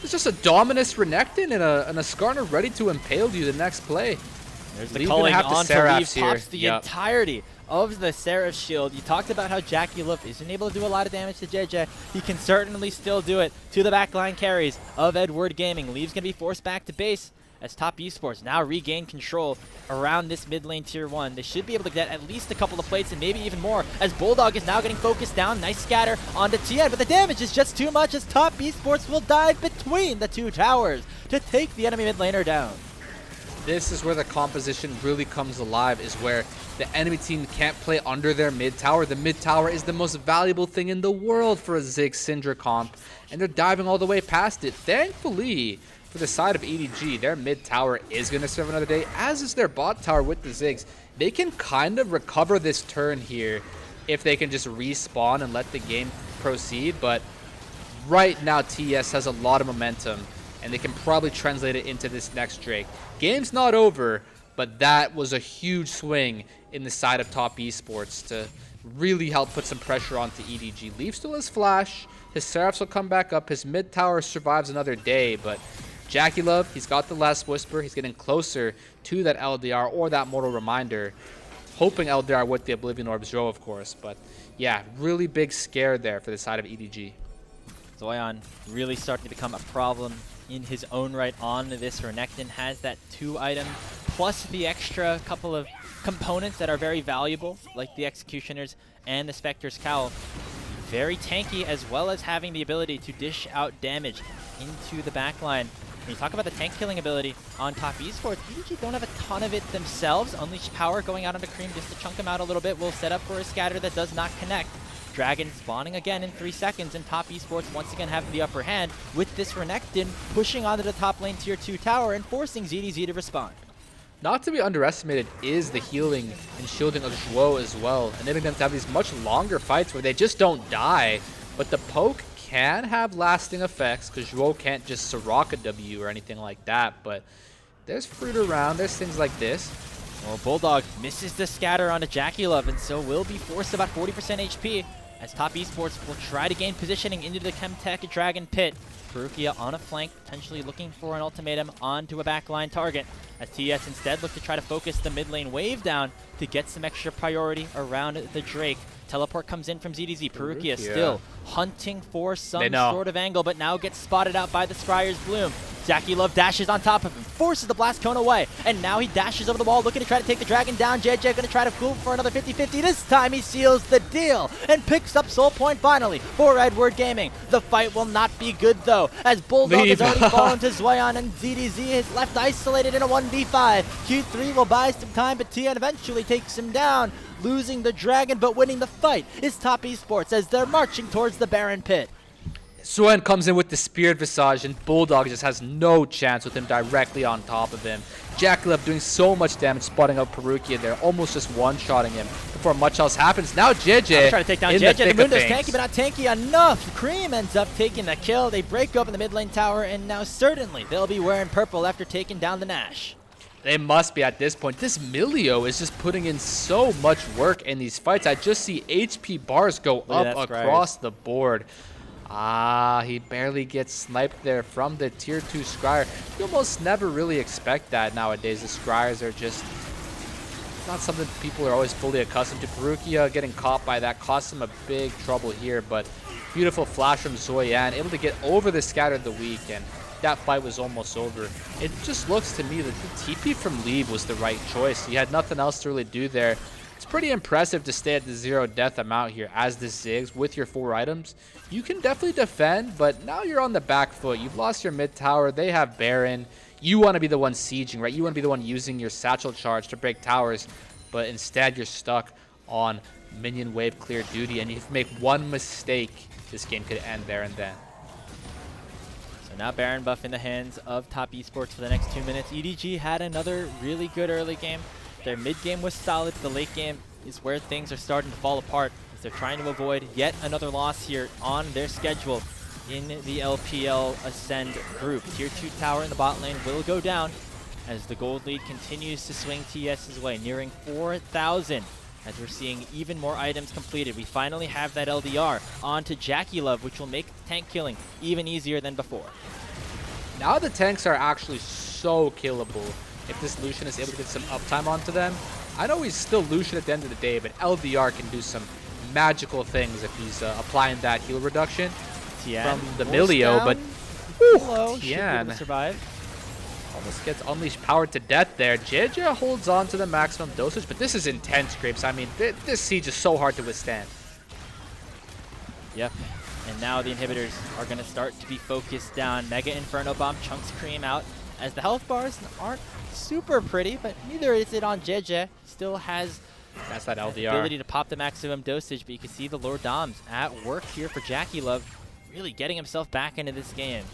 It's just a Dominus Renekton and a Skarner ready to impale you the next play. There's the culling on to Leave, pops the entirety of the Seraph shield. You talked about how JackeyLove isn't able to do a lot of damage to JJ. He can certainly still do it to the backline carries of Edward Gaming. Leave's going to be forced back to base as top esports now regain control around this mid lane tier 1. They should be able to get at least a couple of plates and maybe even more, as Bulldog is now getting focused down. Nice scatter onto Tian, but the damage is just too much as top esports will dive between the 2 towers to take the enemy mid laner down. This is where the composition really comes alive, is where the enemy team can't play under their mid tower. The mid tower is the most valuable thing in the world for a Ziggs Syndra comp, and they're diving all the way past it. Thankfully, for the side of EDG, their mid tower is going to serve another day, as is their bot tower with the Ziggs. They can kind of recover this turn here if they can just respawn and let the game proceed, but right now TES has a lot of momentum, and they can probably translate it into this next Drake. Game's not over, but that was a huge swing in the side of top esports to really help put some pressure onto EDG. Leaf still has flash, his Seraphs will come back up, his mid tower survives another day, but JackeyLove, he's got the last whisper. He's getting closer to that LDR or that Mortal Reminder. Hoping LDR with the Oblivion Orbs Joe, of course. But yeah, really big scare there for the side of EDG. Zuian really starting to become a problem in his own right on this. Renekton has that 2-item plus the extra couple of components that are very valuable, like the Executioners and the Spectre's Cowl. Very tanky, as well as having the ability to dish out damage into the backline. When you talk about the tank killing ability on top esports, EDG don't have a ton of it themselves. Unleash Power going out onto Creme just to chunk him out a little bit will set up for a scatter that does not connect. Dragon spawning again in 3 seconds, and top esports once again having the upper hand with this Renekton pushing onto the top lane tier 2 tower and forcing ZDZ to respond. Not to be underestimated is the healing and shielding of Zhuo as well, enabling them to have these much longer fights where they just don't die. But the poke can have lasting effects because Zhuo can't just Soraka W or anything like that. But there's fruit around, there's things like this. Well, Bulldog misses the scatter onto JackeyLove, and so will be forced about 40% HP as top esports will try to gain positioning into the Chemtech Dragon Pit. Parukia on a flank, potentially looking for an ultimatum onto a backline target, as TES instead look to try to focus the mid lane wave down to get some extra priority around the Drake. Teleport comes in from ZDZ. Parukia still hunting for some sort of angle, but now gets spotted out by the Scryer's Bloom. JackeyLove dashes on top of him, forces the blast cone away, and now he dashes over the wall looking to try to take the dragon down. JJ going to try to go for another 50-50. This time he seals the deal and picks up soul point finally for Edward Gaming. The fight will not be good though, as Bulldog has already fallen to Zuian, and ZDZ is left isolated in a 1v5. Q3 will buy some time, but Tian eventually takes him down, losing the dragon but winning the fight is Top Esports as they're marching towards the Baron pit. Zuian comes in with the Spirit Visage, and Bulldog just has no chance with him directly on top of him. JackeyLove doing so much damage, spotting out Parukia there, almost just one-shotting him before much else happens. Now JJ trying to take down JJ. The Mundo's tanky, but not tanky enough. Creme ends up taking the kill. They break open the mid lane tower, and now certainly they'll be wearing purple after taking down the Nash. They must be at this point. This Milio is just putting in so much work in these fights. I just see HP bars go up across the board. He barely gets sniped there from the tier 2 Scryer. You almost never really expect that nowadays. The Scryers are just not something people are always fully accustomed to. Parukia getting caught by that cost him a big trouble here, but beautiful flash from Zuian, able to get over the Scatter of the Weak, and that fight was almost over. It just looks to me that the TP from Leave was the right choice. He had nothing else to really do there. It's pretty impressive to stay at the 0 death amount here as this Ziggs with your 4 items. You can definitely defend, but now you're on the back foot. You've lost your mid tower. They have Baron. You want to be the one sieging, right? You want to be the one using your satchel charge to break towers, but instead you're stuck on minion wave clear duty, and if you make one mistake, this game could end there and then. So now Baron buff in the hands of Top Esports for the next 2 minutes. EDG had another really good early game. Their mid game was solid. The late game is where things are starting to fall apart, as they're trying to avoid yet another loss here on their schedule in the LPL Ascend group. Tier 2 tower in the bot lane will go down as the gold lead continues to swing TS's way, nearing 4,000. As we're seeing even more items completed, we finally have that LDR onto JackeyLove, which will make tank killing even easier than before. Now the tanks are actually so killable if this Lucian is able to get some uptime onto them. I know he's still Lucian at the end of the day, but LDR can do some magical things if he's applying that heal reduction Tian from the Milio, but Tian survive. Almost gets unleashed power to death there. JJ holds on to the maximum dosage, but this is intense, Grapes. I mean, this siege is so hard to withstand. Yep. And now the inhibitors are going to start to be focused down. Mega Inferno Bomb chunks Creme out, as the health bars aren't super pretty, but neither is it on JJ. Still has that's that LDR ability to pop the maximum dosage, but you can see the Lord Doms at work here for JackeyLove, really getting himself back into this game.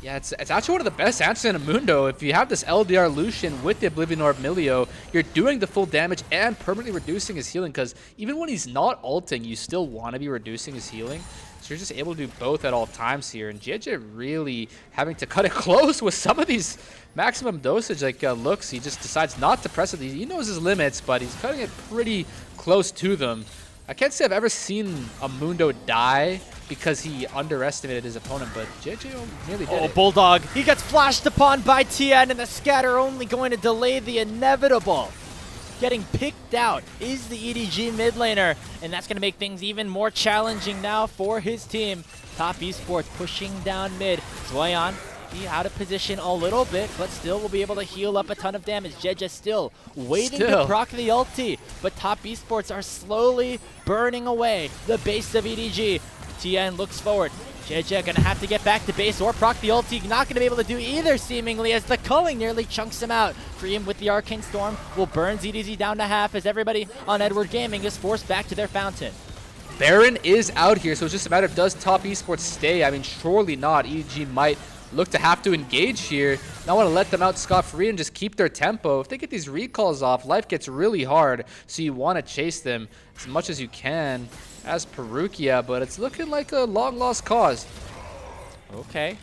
Yeah, it's actually one of the best answers in a Mundo. If you have this LDR Lucian with the Oblivion Orb Milio, you're doing the full damage and permanently reducing his healing, because even when he's not ulting, you still want to be reducing his healing. So you're just able to do both at all times here. And JJ really having to cut it close with some of these maximum dosage looks. He just decides not to press it. He knows his limits, but he's cutting it pretty close to them. I can't say I've ever seen a Mundo die because he underestimated his opponent, but JJ nearly did it. Bulldog, he gets flashed upon by Tian, and the scatter only going to delay the inevitable. Getting picked out is the EDG mid laner, and that's going to make things even more challenging now for his team. Top Esports pushing down mid. Zuian, he out of position a little bit, but still will be able to heal up a ton of damage. JJ still waiting to proc the ulti, but Top Esports are slowly burning away the base of EDG. Tian looks forward. JJ gonna have to get back to base or proc the ulti. Not gonna be able to do either, seemingly, as the culling nearly chunks him out. Creme with the Arcane Storm will burn ZDZ down to half, as everybody on Edward Gaming is forced back to their fountain. Baron is out here, so it's just a matter of does Top Esports stay? I mean, surely not. EDG might look to have to engage here. Not want to let them out scot-free and just keep their tempo. If they get these recalls off, life gets really hard, so you want to chase them as much as you can as Parukia, but it's looking like a long-lost cause. Okay,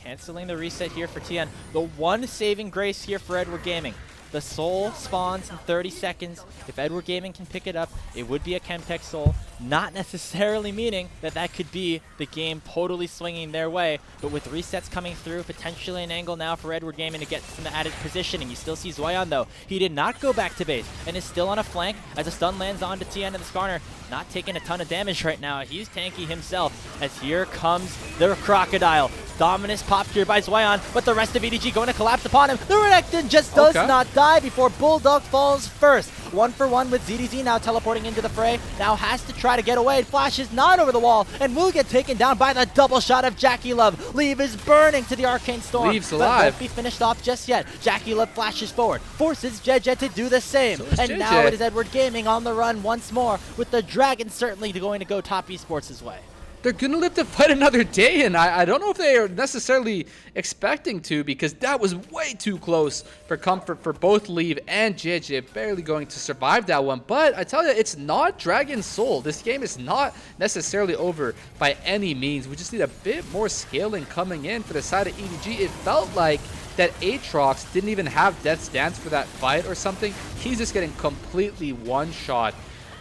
canceling the reset here for Tian. The one saving grace here for Edward Gaming. The soul spawns in 30 seconds. If Edward Gaming can pick it up, it would be a Chemtech soul. not necessarily meaning that that could be the game totally swinging their way, but with resets coming through, potentially an angle now for Edward Gaming to get some added positioning. You still see Zuian though. He did not go back to base and is still on a flank as a stun lands onto Tian and the Skarner. Not taking a ton of damage right now. He's tanky himself as here comes the Crocodile. Dominus popped here by Zuian, but the rest of EDG going to collapse upon him. The Renekton just does not die before Bulldog falls first. 1-for-1 with ZDZ now teleporting into the fray. Now has to try to get away. Flashes not over the wall and will get taken down by the double shot of JackeyLove. Leave is burning to the Arcane Storm. Leave's but alive. won't be finished off just yet. JackeyLove flashes forward, forces JJ to do the same. So and JJ. Now it is Edward Gaming on the run once more, with the Dragon certainly going to go top esports' way. They're going to live to fight another day, and I don't know if they are necessarily expecting to, because that was way too close for comfort for both Leave and JJ, barely going to survive that one. But I tell you, it's not Dragon's Soul. This game is not necessarily over by any means. We just need a bit more scaling coming in for the side of EDG. It felt like that Aatrox didn't even have Death's Dance for that fight or something. He's just getting completely one-shot,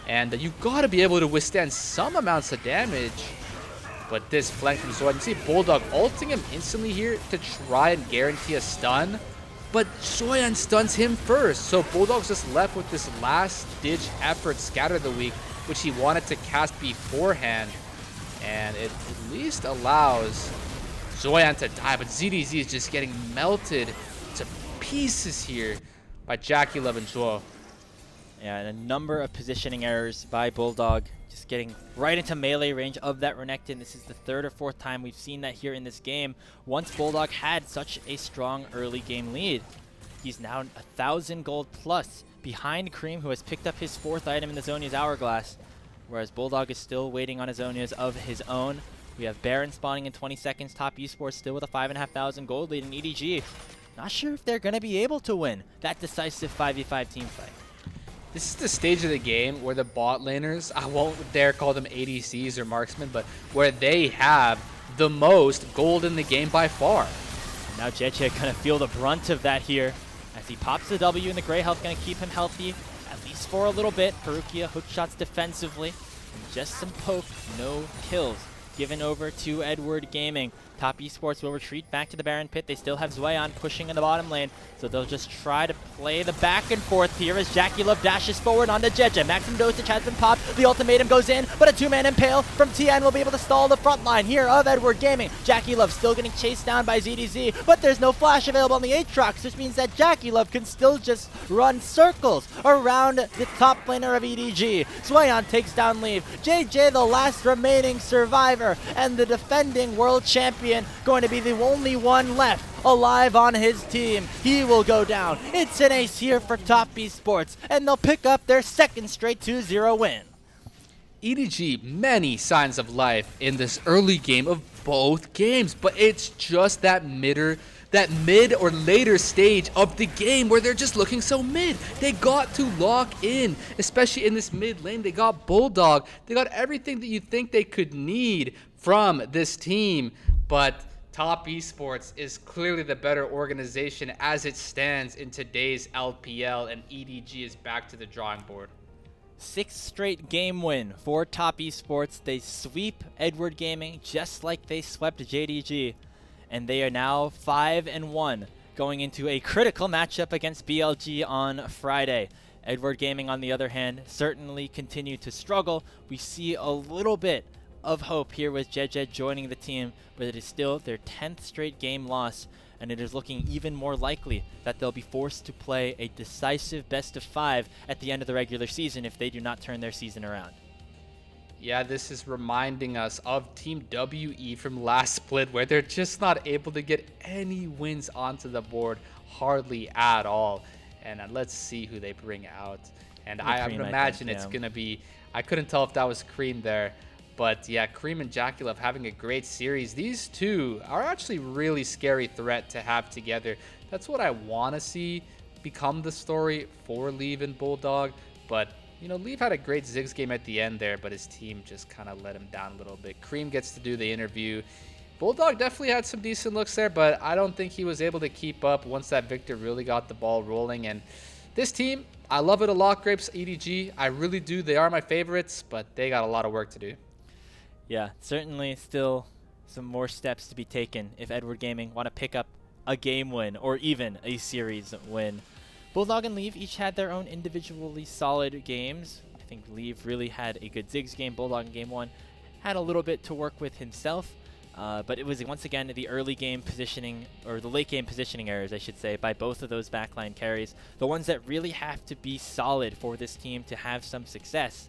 and you've got to be able to withstand some amounts of damage. But this flank from Zuian, you see Bulldog ulting him instantly here to try and guarantee a stun. But Zuian stuns him first. So Bulldog's just left with this last-ditch effort, Scatter the Weak, which he wanted to cast beforehand. And it at least allows Zuian to die. But ZDZ is just getting melted to pieces here by JackeyLove and Zhuo. Yeah, and a number of positioning errors by Bulldog. Just getting right into melee range of that Renekton. This is the third or fourth time we've seen that here in this game. Once Bulldog had such a strong early game lead, he's now 1,000 gold plus behind Creme, who has picked up his fourth item in the Zhonya's Hourglass, whereas Bulldog is still waiting on a Zhonya's of his own. We have Baron spawning in 20 seconds. Top Esports still with a 5,500 gold lead in EDG. Not sure if they're going to be able to win that decisive 5v5 team fight. This is the stage of the game where the bot laners, I won't dare call them ADCs or marksmen, but where they have the most gold in the game by far. And now JJ gonna feel the brunt of that here as he pops the W, and the Grey Health gonna keep him healthy, at least for a little bit. Parukia hook shots defensively, and just some poke, no kills given over to Edward Gaming. Top Esports will retreat back to the Baron Pit. They still have Zuian pushing in the bottom lane, so they'll just try to play the back and forth here as JackeyLove dashes forward onto JJ. Maximum dosage has been popped. The ultimatum goes in, but a two-man impale from Tian will be able to stall the front line here of Edward Gaming. JackeyLove still getting chased down by ZDZ, but there's no flash available on the Aatrox, which means that JackeyLove can still just run circles around the top laner of EDG. Zuian takes down Leave. JJ, the last remaining survivor and the defending world champion, going to be the only one left alive on his team. He will go down. It's an ace here for Top Esports, and they'll pick up their second straight 2-0 win. EDG, many signs of life in this early game of both games, but it's just that mid or later stage of the game where they're just looking so mid. They got to lock in, especially in this mid lane. They got Bulldog. They got everything that you think they could need from this team, but Top Esports is clearly the better organization as it stands in today's LPL, and EDG is back to the drawing board. 6th straight game win for Top Esports. They sweep Edward Gaming just like they swept JDG, and they are now 5-1 going into a critical matchup against BLG on Friday. Edward Gaming, on the other hand, certainly continue to struggle. We see a little bit of hope here with JJ joining the team, but it is still their 10th straight game loss, and it is looking even more likely that they'll be forced to play a decisive best of 5 at the end of the regular season if they do not turn their season around. Yeah, this is reminding us of Team WE from last split, where they're just not able to get any wins onto the board, hardly at all. And let's see who they bring out. And I would imagine it's going to be, I couldn't tell if that was Creme there. But yeah, Creme and JackeyLove having a great series. These two are actually really scary threat to have together. That's what I want to see become the story for Leave and Bulldog. But, you know, Leave had a great Ziggs game at the end there, but his team just kind of let him down a little bit. Creme gets to do the interview. Bulldog definitely had some decent looks there, but I don't think he was able to keep up once that Victor really got the ball rolling. And this team, I love it a lot, Grapes, EDG. I really do. They are my favorites, but they got a lot of work to do. Yeah, certainly still some more steps to be taken if Edward Gaming want to pick up a game win or even a series win. Bulldog and Leave each had their own individually solid games. I think Leave really had a good Ziggs game. Bulldog in game 1 had a little bit to work with himself, but it was once again the early game positioning, or the late game positioning errors, I should say, by both of those backline carries, the ones that really have to be solid for this team to have some success.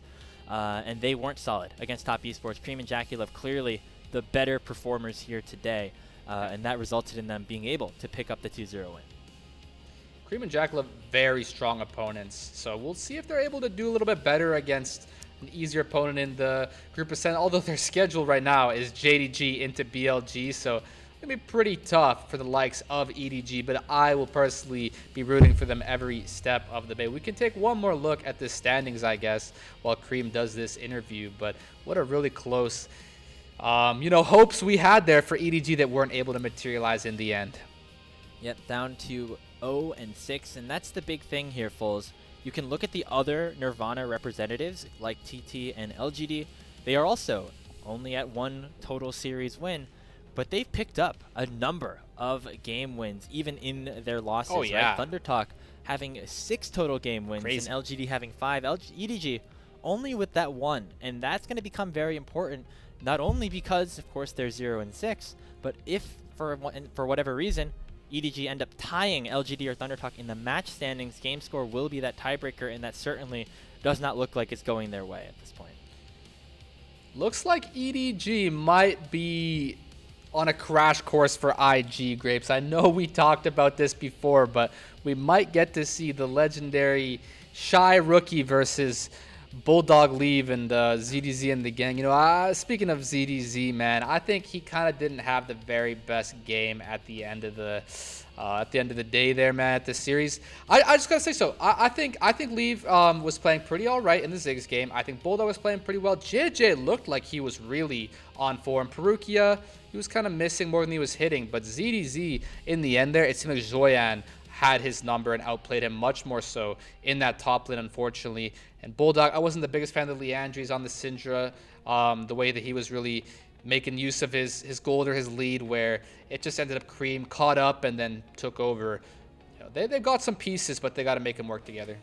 And they weren't solid against top esports. Creme and JackeyLove clearly the better performers here today, and that resulted in them being able to pick up the 2-0 win. Creme and JackeyLove, very strong opponents, so we'll see if they're able to do a little bit better against an easier opponent in the group of 7, although their schedule right now is JDG into BLG, so it's going to be pretty tough for the likes of EDG, but I will personally be rooting for them every step of the way. We can take one more look at the standings, I guess, while Creme does this interview, but what a really close, hopes we had there for EDG that weren't able to materialize in the end. Yep, down to 0-6, and that's the big thing here, Foles. You can look at the other Nirvana representatives like TT and LGD. They are also only at 1 total series win, but they've picked up a number of game wins, even in their losses. Oh, yeah. Right? Thundertalk having 6 total game wins, Crazy. and LGD having 5. EDG only with that 1, and that's going to become very important, not only because, of course, they're 0-6, but if, for whatever reason, EDG end up tying LGD or Thundertalk in the match standings, game score will be that tiebreaker, and that certainly does not look like it's going their way at this point. Looks like EDG might be on a crash course for IG, Grapes. I know we talked about this before, but we might get to see the legendary Shy Rookie versus Bulldog Leave and ZDZ and the gang. Speaking of ZDZ, man, I think he kind of didn't have the very best game at the end of the day there, man, at the series. I just gotta say so. I think Leave was playing pretty all right in the Ziggs game. I think Bulldog was playing pretty well. JJ looked like he was really on form. Parukia, he was kind of missing more than he was hitting, but ZDZ in the end there, it seemed like Zuian had his number and outplayed him much more so in that top lane, unfortunately. And Bulldog, I wasn't the biggest fan of Leandri's on the Syndra, the way that he was really making use of his gold or his lead, where it just ended up Creme caught up and then took over. They've got some pieces, but they got to make them work together.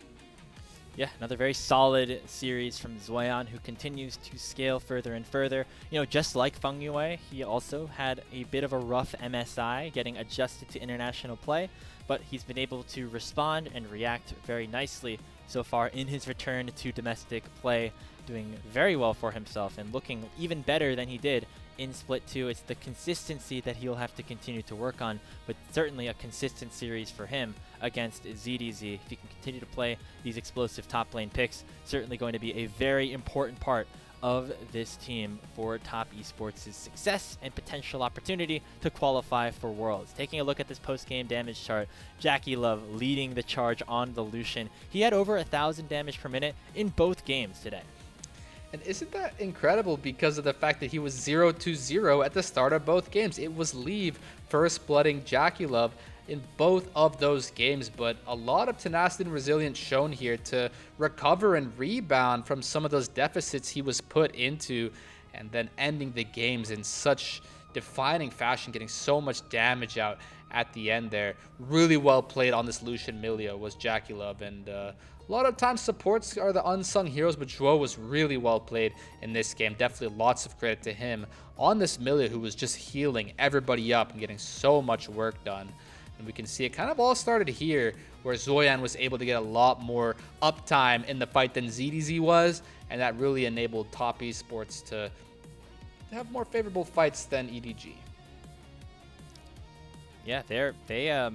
Yeah, another very solid series from Zuian, who continues to scale further and further. Just like Fengyue, he also had a bit of a rough MSI, getting adjusted to international play, but he's been able to respond and react very nicely so far in his return to domestic play, doing very well for himself and looking even better than he did in Split 2. It's the consistency that he'll have to continue to work on, but certainly a consistent series for him against ZDZ. If he can continue to play these explosive top lane picks, certainly going to be a very important part of this team for Top Esports' success and potential opportunity to qualify for Worlds. Taking a look at this post-game damage chart, JackeyLove leading the charge on the Lucian. He had over 1,000 damage per minute in both games today. And isn't that incredible because of the fact that he was 0-0 at the start of both games? It was Leave first blooding JackeyLove in both of those games, but a lot of tenacity and resilience shown here to recover and rebound from some of those deficits he was put into, and then ending the games in such defining fashion, getting so much damage out at the end there. Really well played on this Lucian Milio was JackeyLove, and a lot of times supports are the unsung heroes, but Zhuo was really well played in this game. Definitely lots of credit to him on this Milio, who was just healing everybody up and getting so much work done. And we can see it kind of all started here, where Zuian was able to get a lot more uptime in the fight than ZDZ was, and that really enabled Top Esports to have more favorable fights than EDG. Yeah, they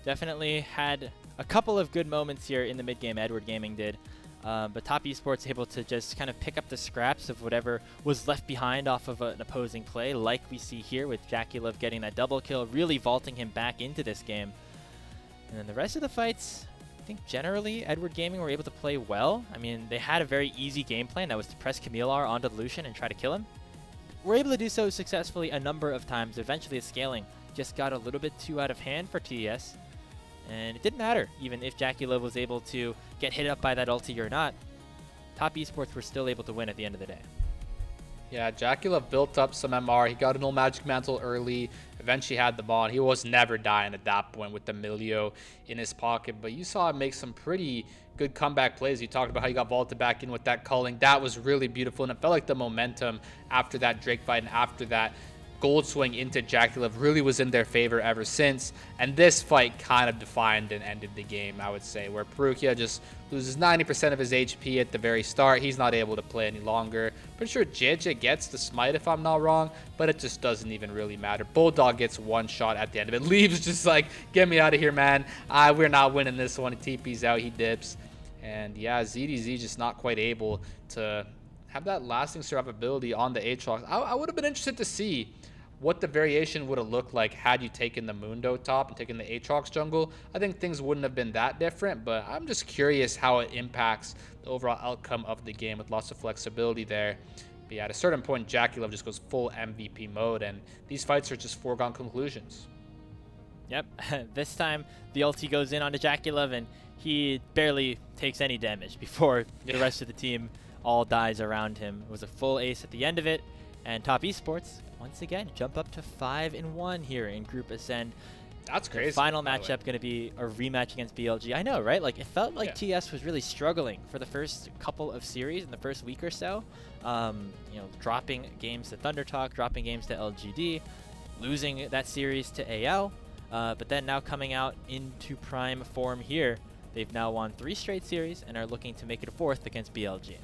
definitely had a couple of good moments here in the mid-game, Edward Gaming did. But Top Esports able to just kind of pick up the scraps of whatever was left behind off of an opposing play, like we see here with JackeyLove getting that double kill, really vaulting him back into this game. And then the rest of the fights, I think generally Edward Gaming were able to play well. I mean, they had a very easy game plan that was to press Camillear onto Lucian and try to kill him. We're able to do so successfully a number of times. Eventually the scaling just got a little bit too out of hand for TES. And it didn't matter, even if JackeyLove was able to get hit up by that ulti or not. Top Esports were still able to win at the end of the day. Yeah, JackeyLove built up some MR. He got an old Magic Mantle early. Eventually had the ball. He was never dying at that point with the Milio in his pocket. But you saw him make some pretty good comeback plays. You talked about how he got vaulted back in with that culling. That was really beautiful. And it felt like the momentum after that Drake fight and after that gold swing into JackeyLove really was in their favor ever since. And this fight kind of defined and ended the game, I would say, where Parukia just loses 90% of his HP at the very start. He's not able to play any longer. Pretty sure JJ gets the smite if I'm not wrong, but it just doesn't even really matter. Bulldog gets one shot at the end of it. Leaves just like, get me out of here, man. We're not winning this one. He TP's out, he dips. And yeah, EDG just not quite able to have that lasting survivability on the Aatrox. I would have been interested to see what the variation would have looked like had you taken the Mundo top and taken the Aatrox jungle. I think things wouldn't have been that different, but I'm just curious how it impacts the overall outcome of the game with lots of flexibility there. But yeah, at a certain point, JackeyLove just goes full MVP mode, and these fights are just foregone conclusions. Yep, this time the ulti goes in onto JackeyLove, and he barely takes any damage before the rest of the team all dies around him. It was a full ace at the end of it, and Top Esports once again jump up to 5-1 here in Group Ascend. That's crazy. The final matchup going to be a rematch against BLG. I know, right? Like, it felt like TS was really struggling for the first couple of series in the first week or so. You know, dropping games to ThunderTalk, dropping games to LGD, losing that series to AL, but then now coming out into prime form here. They've now won 3 straight series and are looking to make it a 4th against BLG.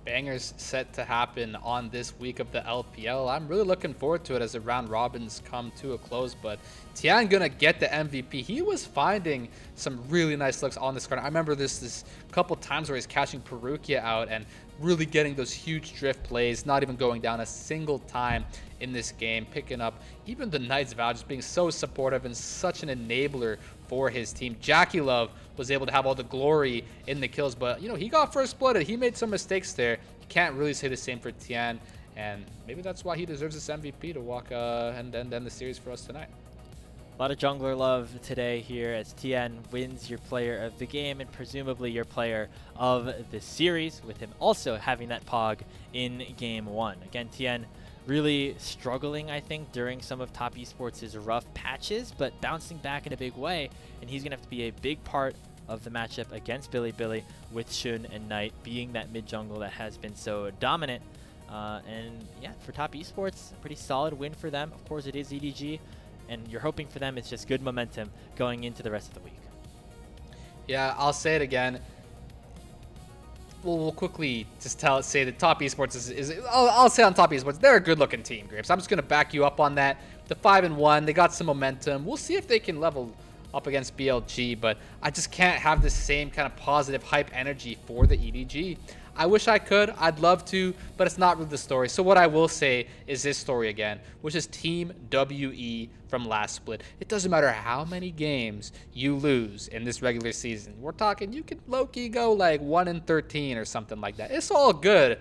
Bangers set to happen on this week of the LPL. I'm really looking forward to it as the round robins come to a close, but Tian gonna get the MVP. He was finding some really nice looks on this card. I remember this couple times where he's catching Parukia out and really getting those huge drift plays, not even going down a single time in this game, picking up even the Knight's Vow, just being so supportive and such an enabler for his team. JackeyLove was able to have all the glory in the kills, but you know, he got first blooded. He made some mistakes there. You can't really say the same for Tian, and maybe that's why he deserves this MVP to walk and end the series for us tonight. A lot of jungler love today here as Tian wins your player of the game and presumably your player of the series, with him also having that Pog in Game 1. Again, Tian really struggling, I think, during some of Top Esports' rough patches, but bouncing back in a big way, and he's going to have to be a big part of the matchup against Billy, with Shun and Knight being that mid-jungle that has been so dominant. And yeah, for Top Esports, a pretty solid win for them. Of course, it is EDG, and you're hoping for them it's just good momentum going into the rest of the week. Yeah, I'll say it again. We'll quickly just say that Top Esports is I'll say on Top Esports, they're a good-looking team, Grapes. I'm just going to back you up on that. The 5-1, they got some momentum. We'll see if they can level up against BLG, but I just can't have the same kind of positive hype energy for the EDG. I wish I could. I'd love to, but it's not really the story. So what I will say is this story again, which is Team WE from last split. It doesn't matter how many games you lose in this regular season. We're talking you could low-key go like 1-13 or something like that. It's all good.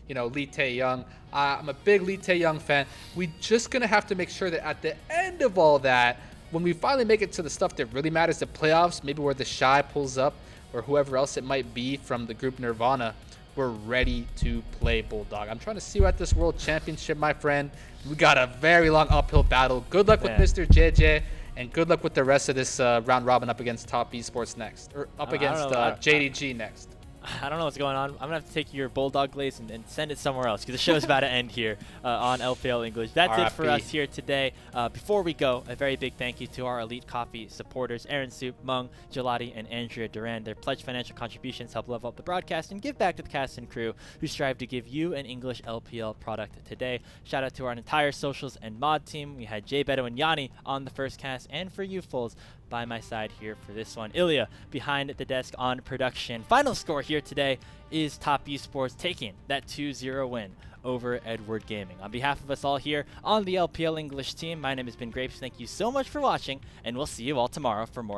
You know, Lee Tae-young. I'm a big Lee Tae-young fan. We just going to have to make sure that at the end of all that, when we finally make it to the stuff that really matters, the playoffs, maybe where the Shy pulls up or whoever else it might be from the group Nirvana, we're ready to play Bulldog. I'm trying to see you at this World Championship, my friend. We got a very long uphill battle. Good luck with Mr. JJ, and good luck with the rest of this round robin up against Top Esports next, or up against JDG next. I don't know what's going on. I'm going to have to take your Bulldog glaze and send it somewhere else because the show's about to end here on LPL English. That's it for us here today. Before we go, a very big thank you to our Elite Coffee supporters, Aaron Soup, Mung, Gelati, and Andrea Duran. Their pledged financial contributions help level up the broadcast and give back to the cast and crew who strive to give you an English LPL product today. Shout out to our entire socials and mod team. We had Jbetto and Yanni on the first cast, and for you fools, by my side here for this one, Ilya behind the desk on production. Final score here today is Top Esports taking that 2-0 win over Edward Gaming. On behalf of us all here on the LPL English team, my name has been Grapes. Thank you so much for watching, and we'll see you all tomorrow for more